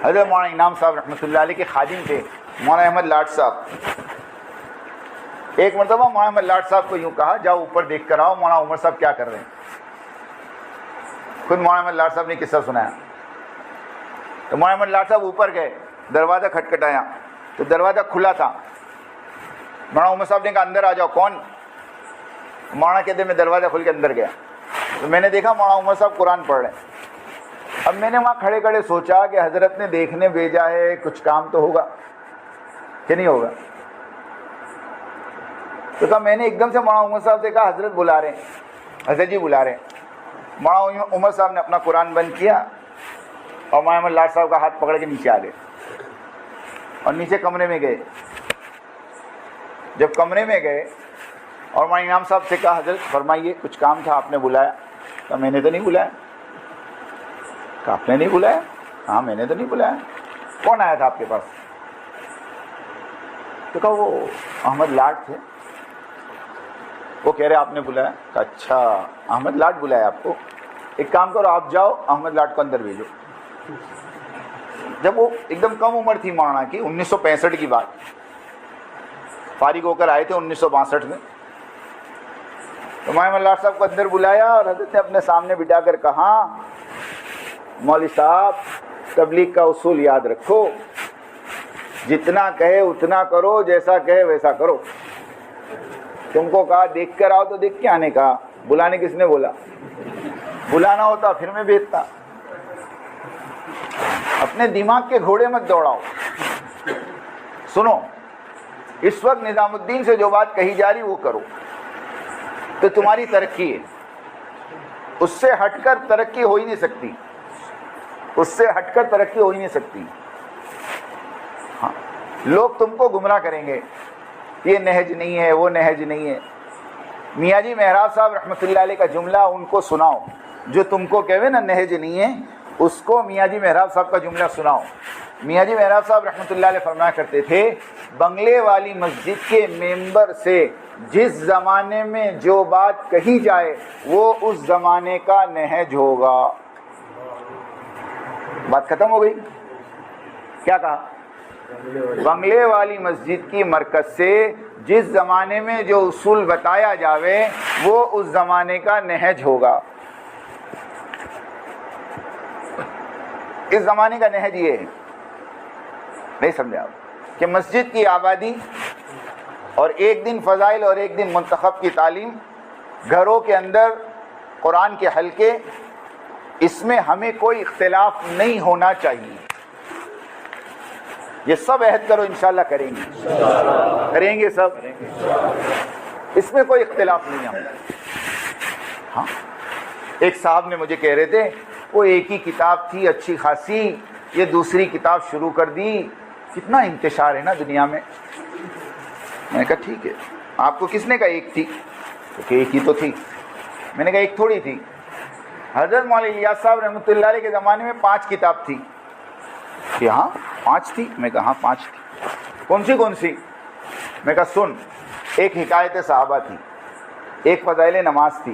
حضرت مولانا انعام صاحب رحمۃ اللہ علیہ کے خادم تھے مولانا احمد لاٹ صاحب. ایک مرتبہ مولانا احمد لاٹ صاحب کو یوں کہا جاؤ اوپر دیکھ کر آؤ مولانا عمر صاحب کیا کر رہے ہیں. خود مولانا احمد لاٹ صاحب نے قصہ سنایا. تو مولانا احمد لاٹ صاحب اوپر گئے، دروازہ کھٹکھٹایا تو دروازہ کھلا تھا. مولانا عمر صاحب نے کہا اندر آ جاؤ. کون؟ مولانا کہتے میں دروازہ کھل کے اندر گیا تو میں نے دیکھا مولانا عمر صاحب قرآن پڑھ رہے ہیں. اب میں نے وہاں کھڑے کھڑے سوچا کہ حضرت نے دیکھنے بھیجا ہے، کچھ کام تو ہوگا کہ نہیں ہوگا. تو کہا میں نے ایک دم سے مولانا عمر صاحب سے کہا حضرت بلا رہے ہیں، حضرت جی بلا رہے ہیں. مولانا عمر صاحب نے اپنا قرآن بند کیا اور مولانا احمد لاٹ صاحب کا ہاتھ پکڑ کے نیچے آ گئے اور نیچے کمرے میں گئے. جب کمرے میں گئے اور مولانا انعام صاحب سے کہا حضرت فرمائیے کچھ کام تھا آپ نے بلایا. کہا میں نے تو نہیں بلایا. کہا آپ نے نہیں بلایا؟ ہاں میں نے تو نہیں بلایا. کون آیا تھا آپ کے پاس؟ تو کہا وہ احمد لاٹ تھے، وہ کہہ رہے آپ نے بلایا. کہا اچھا احمد لاٹ بلایا آپ کو، ایک کام کرو آپ جاؤ احمد لاٹ کو اندر بھیجو. جب وہ ایک دم کم عمر تھی مولانا کی، 1965 کی بات، فارغ ہو کر آئے تھے 1962 میں. تو مولانا احمد لاٹ صاحب کو اندر بلایا اور حضرت نے اپنے سامنے بٹھا کر کہا مولوی صاحب تبلیغ کا اصول یاد رکھو، جتنا کہے اتنا کرو، جیسا کہے ویسا کرو. تم کو کہا دیکھ کر آؤ تو دیکھ کے آنے کا، بلانے کس نے بولا؟ بلانا ہوتا پھر میں بھیجتا. اپنے دماغ کے گھوڑے مت دوڑاؤ. سنو، اس وقت نظام الدین سے جو بات کہی جا رہی وہ کرو تو تمہاری ترقی ہے. اس سے ہٹ کر ترقی ہو ہی نہیں سکتی، اس سے ہٹ کر ترقی ہو ہی نہیں سکتی. ہاں، لوگ تم کو گمراہ کریں گے، یہ نہج نہیں ہے، وہ نہج نہیں ہے. میاں جی محراب صاحب رحمۃ اللہ علیہ کا جملہ ان کو سناؤ جو تم کو کہوے نا نہج نہیں ہے، اس کو میاں جی محراب صاحب کا جملہ سناؤ. میاں جی محراب صاحب رحمۃ اللہ علیہ فرمایا کرتے تھے بنگلے والی مسجد کے ممبر سے جس زمانے میں جو بات کہی جائے وہ اس زمانے کا نہج ہوگا. بات ختم ہو گئی. کیا کہا؟ بنگلے والی مسجد کی مرکز سے جس زمانے میں جو اصول بتایا جاوے وہ اس زمانے کا نہج ہوگا. اس زمانے کا نہج یہ ہے، نہیں سمجھا کہ مسجد کی آبادی اور ایک دن فضائل اور ایک دن منتخب کی تعلیم، گھروں کے اندر قرآن کے حلقے، اس میں ہمیں کوئی اختلاف نہیں ہونا چاہیے. یہ سب عہد کرو انشاءاللہ کریں گے، کریں گے سب، اس میں کوئی اختلاف نہیں ہے. ہاں، ایک صاحب نے مجھے کہہ رہے تھے وہ ایک ہی کتاب تھی اچھی خاصی، یہ دوسری کتاب شروع کر دی، کتنا انتشار ہے نا دنیا میں. میں نے کہا ٹھیک ہے، آپ کو کس نے کہا ایک تھی؟ تو کہ ایک ہی تو تھی. میں نے کہا ایک تھوڑی تھی، حضرت مولانا الیاس صاحب رحمۃ اللہ علیہ کے زمانے میں 5 کتاب تھی. کہ ہاں 5 تھی؟ میں کہا ہاں 5 تھی. کون سی؟ میں کہا سن، ایک حکایت صحابہ تھی، ایک فضائل نماز تھی،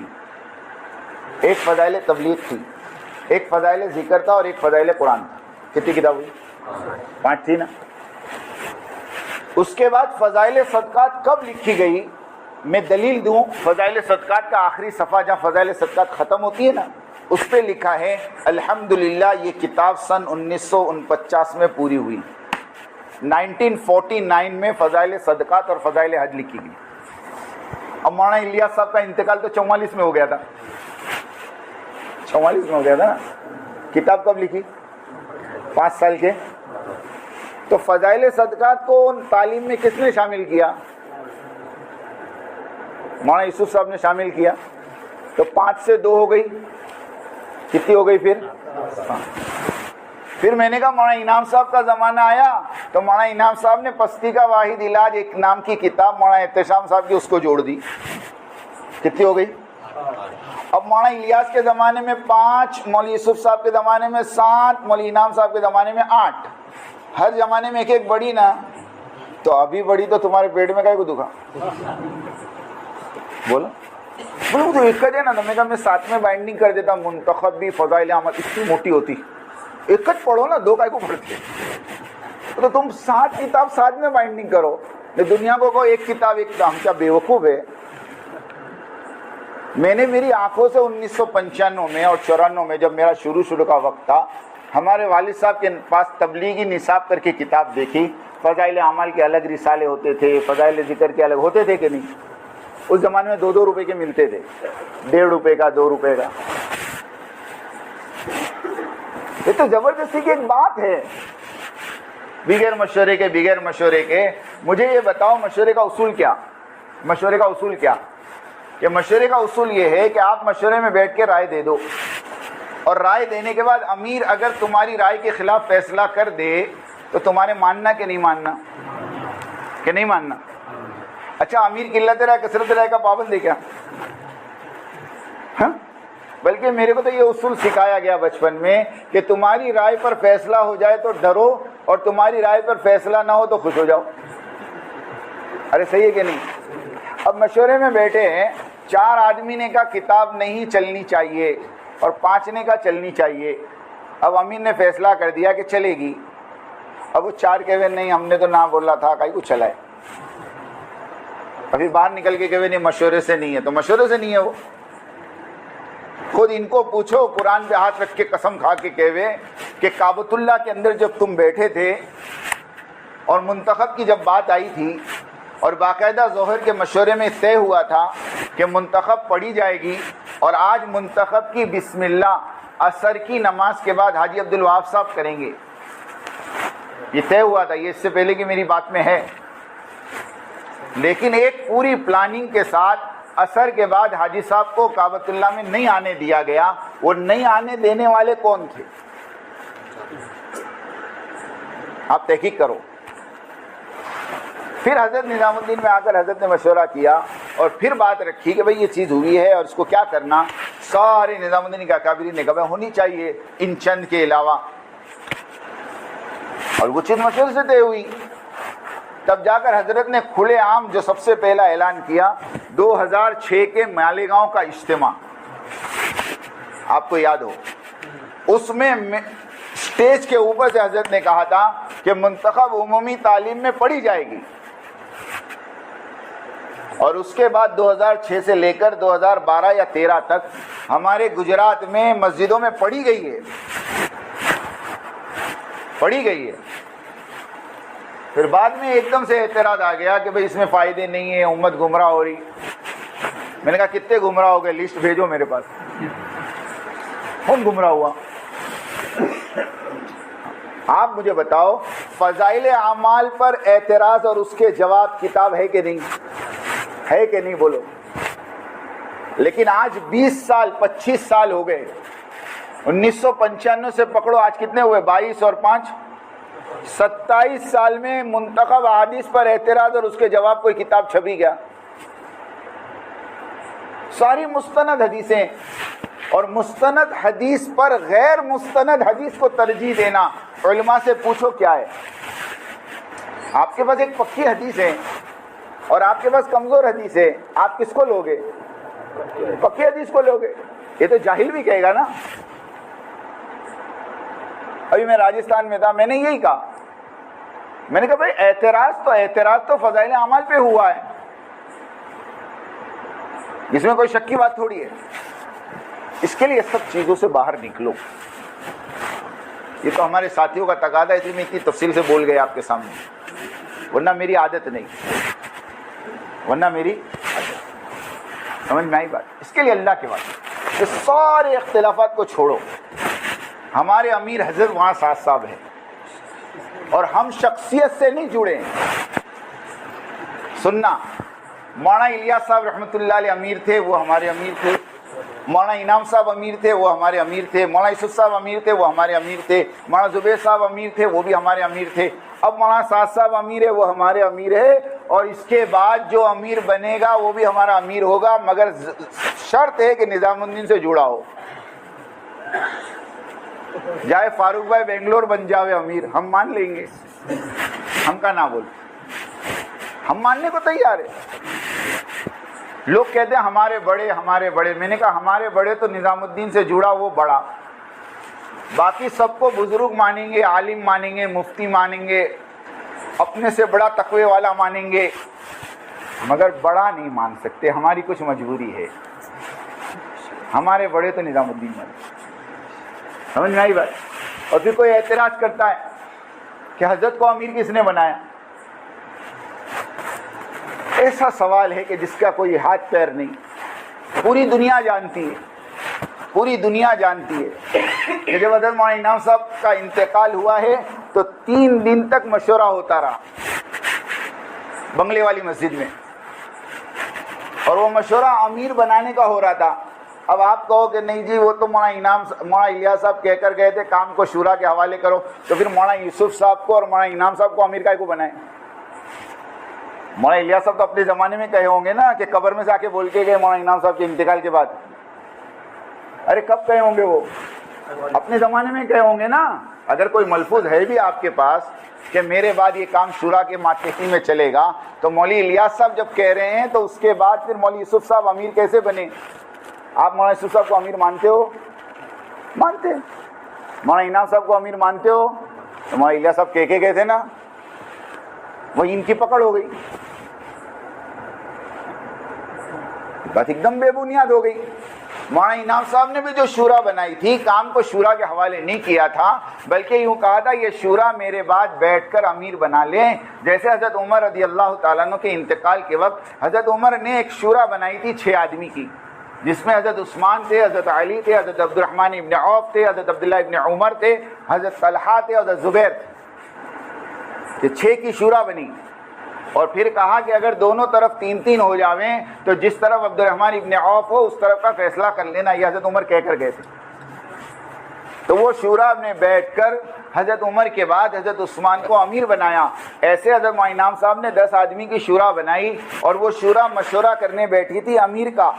ایک فضائل تبلیغ تھی، ایک فضائل ذکر تھا اور ایک فضائل قرآن تھا. کتنی کتاب ہوئی؟ 5 تھی نا. اس کے بعد فضائل صدقات کب لکھی گئی میں دلیل دوں. فضائل صدقات کا آخری صفحہ جہاں فضائل صدقات ختم ہوتی ہے نا، اس پہ لکھا ہے الحمدللہ یہ کتاب سن 1949 میں پوری ہوئی. 1949 میں فضائل صدقات اور فضائل حج لکھی گئی. اب مولانا الیاس صاحب کا انتقال تو 44 میں ہو گیا تھا. 44 میں ہو گیا تھا نا. کتاب کب لکھی؟ 5 سال کے. تو فضائل صدقات کو تعلیم میں کس نے شامل کیا؟ مولانا یوسف صاحب نے شامل کیا. تو 5 سے 2 ہو گئی. کتنی ہو گئی پھر میں نے کہا مولانا انعام صاحب کا زمانہ آیا تو مولانا انعام صاحب نے پستی کا واحد علاج ایک نام کی کتاب مولانا احتشام صاحب کی اس کو جوڑ دی. کتنی ہو گئی؟ اب مولانا الیاس کے زمانے میں 5, مولوی یوسف صاحب کے زمانے میں 7, مولوی انعام صاحب کے زمانے میں 8. ہر زمانے میں ایک ایک بڑی نا. تو ابھی بڑی تو تمہارے پیٹ میں کائے کو دکھا بولو تو ایک کا نا. تو میں کہا میں 7 میں بائنڈنگ کر دیتا. منتخب بھی فضائل اعمال اتنی موٹی ہوتی. ایک پڑھو نا, 2 کائے کو پڑھتے. تو تم 7 کتاب 7 میں بائنڈنگ کرو. دنیا کو ایک کتاب ایک کام. کیا بے وقوف ہے. میں نے میری آنکھوں سے 1995 میں اور 94 میں جب میرا شروع کا وقت تھا, ہمارے والد صاحب کے پاس تبلیغی نصاب کر کے کتاب دیکھی. فضائل اعمال کے الگ رسالے ہوتے تھے, فضائل ذکر کے الگ ہوتے تھے کہ نہیں. اس زمانے میں 2 روپے کے ملتے تھے, 1.5 روپے کا, 2 روپے کا. یہ تو زبردستی کی ایک بات ہے. بغیر مشورے کے مجھے یہ بتاؤ مشورے کا اصول کیا؟ کہ مشورے کا اصول یہ ہے کہ آپ مشورے میں بیٹھ کے رائے دے دو, اور رائے دینے کے بعد امیر اگر تمہاری رائے کے خلاف فیصلہ کر دے تو تمہارے ماننا کہ نہیں ماننا. اچھا امیر قلت رائے کثرت رائے کا پابند ہے کیا؟ بلکہ میرے کو تو یہ اصول سکھایا گیا بچپن میں کہ تمہاری رائے پر فیصلہ ہو جائے تو ڈرو, اور تمہاری رائے پر فیصلہ نہ ہو تو خوش ہو جاؤ. ارے صحیح ہے کہ نہیں؟ اب مشورے میں بیٹھے ہیں, 4 آدمی نے کہا کتاب نہیں چلنی چاہیے اور 5 نے کہا چلنی چاہیے. اب امیر نے فیصلہ کر دیا کہ چلے گی. اب وہ 4 کہے نہیں ہم نے تو نہ بولا تھا, کہیں کو چلائے. ابھی باہر نکل کے کہے نہیں مشورے سے نہیں ہے, تو مشورے سے نہیں ہے. وہ خود ان کو پوچھو, قرآن پہ ہاتھ رکھ کے قسم کھا کے کہے کہ کعبۃ اللہ کے اندر جب تم بیٹھے تھے اور منتخب کی جب بات آئی تھی اور باقاعدہ ظہر کے مشورے میں طے ہوا تھا کہ منتخب پڑھی جائے گی, اور آج منتخب کی بسم اللہ عصر کی نماز کے بعد حاجی عبدالوہاب صاحب کریں گے, یہ طے ہوا تھا. یہ اس سے پہلے کی میری بات میں ہے, لیکن ایک پوری پلاننگ کے ساتھ عصر کے بعد حاجی صاحب کو کعبۃ اللہ میں نہیں آنے دیا گیا. وہ نہیں آنے دینے والے کون تھے؟ آپ تحقیق کرو. پھر حضرت نظام الدین میں آ کر حضرت نے مشورہ کیا اور پھر بات رکھی کہ بھئی یہ چیز ہوئی ہے اور اس کو کیا کرنا. سارے نظام الدین کے اکابرین نے کہا ہونی چاہیے ان چند کے علاوہ, اور وہ چیز مشورے سے طے ہوئی. تب جا کر حضرت نے کھلے عام جو سب سے پہلا اعلان کیا 2006 کے مالیگاؤں کا اجتماع, آپ کو یاد ہو, اس میں اسٹیج کے اوپر سے حضرت نے کہا تھا کہ منتخب عمومی تعلیم میں پڑھی جائے گی, اور اس کے بعد 2006 سے لے کر 2012 یا 13 تک ہمارے گجرات میں مسجدوں میں پڑھی گئی ہے. پھر بعد میں ایک دم سے اعتراض آ گیا کہ بھئی اس میں فائدے نہیں ہیں, امت گمراہ ہو رہی. میں نے کہا کتنے گمراہ ہو گئے, لسٹ بھیجو میرے پاس. کون گمراہ ہوا؟ آپ مجھے بتاؤ, فضائل اعمال پر اعتراض اور اس کے جواب کتاب ہے کہ نہیں بولو. لیکن آج 20 سال 25 سال ہو گئے, 1995 سے پکڑو, آج کتنے ہوئے, 22 اور 5 27 سال میں منتخب احادیث پر اعتراض اور اس کے جواب کوئی کتاب چھپی گیا؟ ساری مستند حدیثیں, اور مستند حدیث پر غیر مستند حدیث کو ترجیح دینا. علماء سے پوچھو کیا ہے. آپ کے پاس ایک پکی حدیث ہے اور آپ کے پاس کمزور حدیث ہے, آپ کس کو لوگے؟ پکی حدیث کو لوگے. یہ تو جاہل بھی کہے گا نا. ابھی میں راجستھان میں تھا, میں نے یہی کہا, میں نے کہا بھائی اعتراض تو فضائل اعمال پہ ہوا ہے, اس میں کوئی شک کی بات تھوڑی ہے. اس کے لیے سب چیزوں سے باہر نکلو. یہ تو ہمارے ساتھیوں کا تقاضا ہے، اس لیے میں اتنی تفصیل سے بول گیا آپ کے سامنے، ورنہ میری عادت نہیں، ورنہ میری عادت۔ سمجھ میں آئی بات؟ اس کے لیے اللہ کے واسطے یہ سارے اختلافات کو چھوڑو۔ ہمارے امیر حضرت وہاں ساتھ صاحب ہیں، اور ہم شخصیت سے نہیں جڑے ہیں۔ سننا، مولانا الیاس صاحب رحمۃ اللہ علیہ امیر تھے، وہ ہمارے امیر تھے۔ مولانا انعام صاحب امیر تھے، وہ ہمارے امیر تھے۔ مولانا یوسف صاحب امیر تھے، وہ ہمارے امیر تھے۔ مولانا زبیر صاحب امیر تھے، وہ بھی ہمارے امیر تھے۔ اب مولانا سعد صاحب امیر ہے، وہ ہمارے امیر ہے، اور اس کے بعد جو امیر بنے گا وہ بھی ہمارا امیر ہوگا، مگر شرط ہے کہ نظام الدین سے جڑا ہو۔ جائے فاروق بھائی بنگلور بن جاوے امیر، ہم مان لیں گے، ہم کا نہ بول، ہم ماننے کو تیار ہے۔ لوگ کہتے ہیں ہمارے بڑے ہمارے بڑے، میں نے کہا ہمارے بڑے تو نظام الدین سے جڑا وہ بڑا، باقی سب کو بزرگ مانیں گے، عالم مانیں گے، مفتی مانیں گے، اپنے سے بڑا تقوی والا مانیں گے، مگر بڑا نہیں مان سکتے، ہماری کچھ مجبوری ہے۔ ہمارے بڑے تو نظام الدین مانیں۔ سمجھ میں آئی بات؟ اور پھر کوئی اعتراض کرتا ہے کہ حضرت کو امیر کس نے بنایا؟ ایسا سوال ہے کہ جس کا کوئی ہاتھ پیر نہیں۔ پوری دنیا جانتی ہے، پوری دنیا جانتی ہے کہ جب حضرت مولانا انعام صاحب کا انتقال ہوا ہے تو 3 دن تک مشورہ ہوتا رہا بنگلے والی مسجد میں، اور وہ مشورہ امیر بنانے کا ہو رہا تھا۔ اب آپ کہو کہ نہیں جی وہ تو مولانا الیاس صاحب کہہ کر گئے تھے کام کو شورا کے حوالے کرو، تو پھر مولانا یوسف صاحب کو اور مولانا انعام صاحب کو امیر کائے کو بنائے؟ مولانا الیاس صاحب تو اپنے زمانے میں کہے ہوں گے نا کہ قبر میں سے آ کے بول کے گئے مولانا انعام صاحب کے انتقال کے بعد۔ ارے کب کہے ہوں گے وہ؟ اپنے زمانے میں کہے ہوں گے نا۔ اگر کوئی ملفوظ ہے بھی آپ کے پاس کہ میرے بعد یہ کام شورا کے ماتحتی میں چلے گا، تو مولوی الیاس صاحب جب کہہ رہے ہیں تو اس کے بعد پھر مولوی یوسف صاحب امیر کیسے بنے؟ آپ مولانا یوسف صاحب کو امیر مانتے ہو؟ مانتے۔ مولانا انعام صاحب کو امیر مانتے ہو؟ تو مولانا الیاس صاحب کہہ کے گئے تھے نا، وہی ان کی پکڑ ہو گئی، بات ایک دم بے بنیاد ہو گئی۔ مولانا انعام صاحب نے بھی جو شورا بنائی تھی، کام کو شورا کے حوالے نہیں کیا تھا، بلکہ یوں کہا تھا یہ شورا میرے بعد بیٹھ کر امیر بنا لیں۔ جیسے حضرت عمر رضی اللہ تعالیٰ عنہ کے انتقال کے وقت حضرت عمر نے ایک شورا بنائی تھی 6 آدمی کی، جس میں حضرت عثمان تھے، حضرت علی تھے، حضرت عبد الرحمن ابن عوف تھے، حضرت عبداللہ ابن عمر تھے، حضرت طلحہ تھے، حضرت زبیر تھے۔ یہ 6 کی شورا بنی، اور پھر کہا کہ اگر دونوں طرف 3-3 ہو جاویں تو جس طرف عبد الرحمن ابن عوف ہو اس طرف کا فیصلہ کر لینا، یہ حضرت عمر کہہ کر گئے تھے۔ تو وہ شورا نے بیٹھ کر حضرت عمر کے بعد حضرت عثمان کو امیر بنایا۔ ایسے حضرت مولانا انعام صاحب نے 10 آدمی کی شورا بنائی، اور وہ شورا مشورہ کرنے بیٹھی تھی امیر کا۔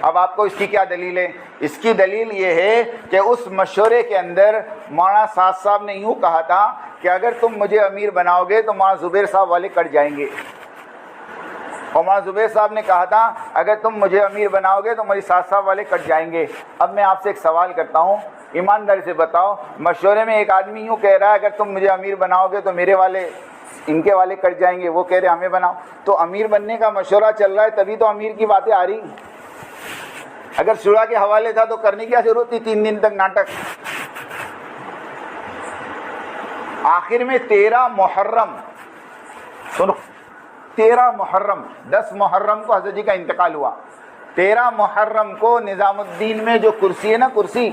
اب آپ کو اس کی کیا دلیل ہے؟ اس کی دلیل یہ ہے کہ اس مشورے کے اندر مولانا سعد صاحب نے یوں کہا تھا کہ اگر تم مجھے امیر بناؤ گے تو مولانا زبیر صاحب والے کٹ جائیں گے، اور مولانا زبیر صاحب نے کہا تھا اگر تم مجھے امیر بناؤ گے تو میری سعد صاحب والے کٹ جائیں گے۔ اب میں آپ سے ایک سوال کرتا ہوں، ایمانداری سے بتاؤ، مشورے میں ایک آدمی یوں کہہ رہا ہے اگر تم مجھے امیر بناؤ گے تو میرے والے ان کے والے کٹ جائیں گے، وہ کہہ رہے ہمیں بناؤ، تو امیر بننے کا مشورہ چل رہا ہے تبھی تو امیر کی باتیں آ رہی۔ اگر شورا کے حوالے تھا تو کرنے کی کیا ضرورت تھی 3 دن تک ناٹک؟ آخر میں 13 محرم، سنو، 13 محرم، 10 محرم کو حضرت جی کا انتقال ہوا، 13 محرم کو نظام الدین میں جو کرسی ہے نا، کرسی،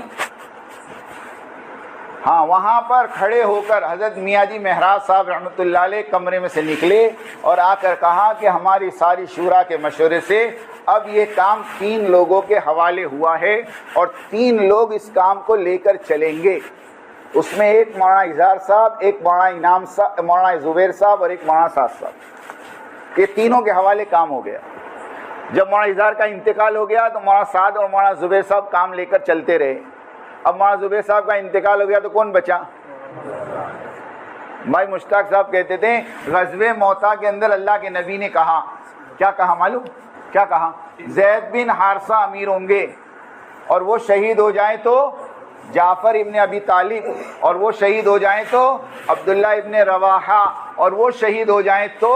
ہاں وہاں پر کھڑے ہو کر حضرت میاں جی مہراج صاحب رحمۃ اللہ علیہ کمرے میں سے نکلے اور آ کر کہا کہ ہماری ساری شورا کے مشورے سے اب یہ کام 3 لوگوں کے حوالے ہوا ہے، اور 3 لوگ اس کام کو لے کر چلیں گے۔ اس میں ایک مولانا اظہار صاحب، ایک مولانا انعام صاحب، مولانا زبیر صاحب اور ایک مولانا سعد صاحب، یہ تینوں کے حوالے کام ہو گیا۔ جب مولانا اظہار کا انتقال ہو گیا تو مولانا سعد اور مولانا زبیر صاحب کام لے کر چلتے رہے۔ اب مولانا زبیر صاحب کا انتقال ہو گیا تو کون بچا؟ بھائی مشتاق صاحب کہتے تھے غزوہ موتا کے اندر اللہ کے نبی نے کہا، کیا کہا معلوم؟ کیا کہا؟ زید بن حارثہ امیر ہوں گے، اور وہ شہید ہو جائیں تو جعفر ابن ابی طالب، اور وہ شہید ہو جائیں تو عبداللہ ابن رواحہ، اور وہ شہید ہو جائیں تو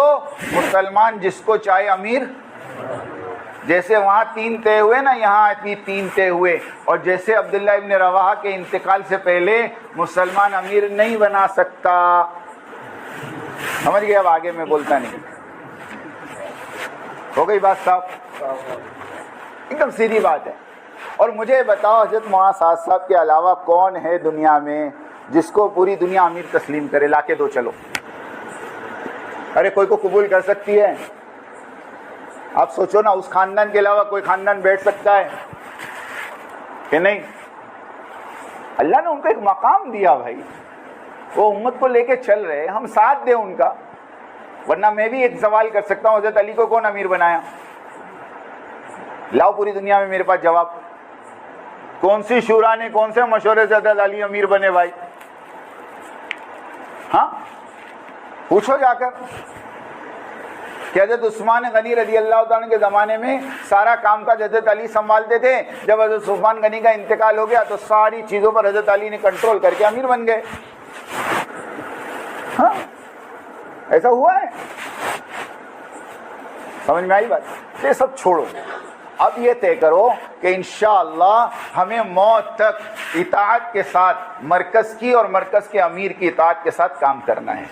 مسلمان جس کو چاہے امیر۔ جیسے وہاں 3 طے ہوئے نا، یہاں بھی 3 طے ہوئے. اور جیسے عبداللہ ابن رواحہ کے انتقال سے پہلے مسلمان امیر نہیں بنا سکتا. سمجھ گئے؟ اب آگے میں بولتا نہیں. ہو گئی بات صاحب؟ ایک دم سیدھی بات ہے. اور مجھے بتاؤ حضرت معاذ صاحب کے علاوہ کون ہے دنیا میں جس کو پوری دنیا امیر تسلیم کرے؟ لا کے دو چلو. ارے کوئی کو قبول کر سکتی ہے؟ آپ سوچو نا، اس خاندان کے علاوہ کوئی خاندان بیٹھ سکتا ہے کہ نہیں؟ اللہ نے ان کو ایک مقام دیا بھائی، وہ امت کو لے کے چل رہے، ہم ساتھ دیں ان کا. ورنہ میں بھی ایک سوال کر سکتا ہوں، حضرت علی کو کون امیر بنایا؟ لاؤ پوری دنیا میں میرے پاس جواب. کون سی شورا نے، کون سے مشورے سے حضرت علی امیر بنے بھائی؟ ہاں پوچھو جا کر. کہ حضرت عثمان غنی رضی اللہ تعالیٰ کے زمانے میں سارا کام کاج حضرت علی سنبھالتے تھے، جب حضرت عثمان غنی کا انتقال ہو گیا تو ساری چیزوں پر حضرت علی نے کنٹرول کر کے امیر بن گئے. ہاں ایسا ہوا ہے. سمجھ میں آئی بات؟ یہ سب چھوڑو. اب یہ طے کرو کہ انشاءاللہ ہمیں موت تک اطاعت کے ساتھ مرکز کی اور مرکز کے امیر کی اطاعت کے ساتھ کام کرنا ہے.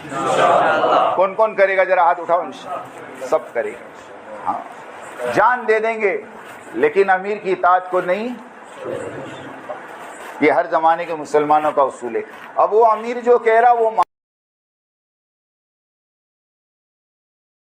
کون کون کرے گا؟ ذرا ہاتھ اٹھاؤ. انشاءاللہ سب کرے گا. ہاں جان دے دیں گے لیکن امیر کی اطاعت کو نہیں. یہ ہر زمانے کے مسلمانوں کا اصول ہے. اب وہ امیر جو کہہ رہا وہ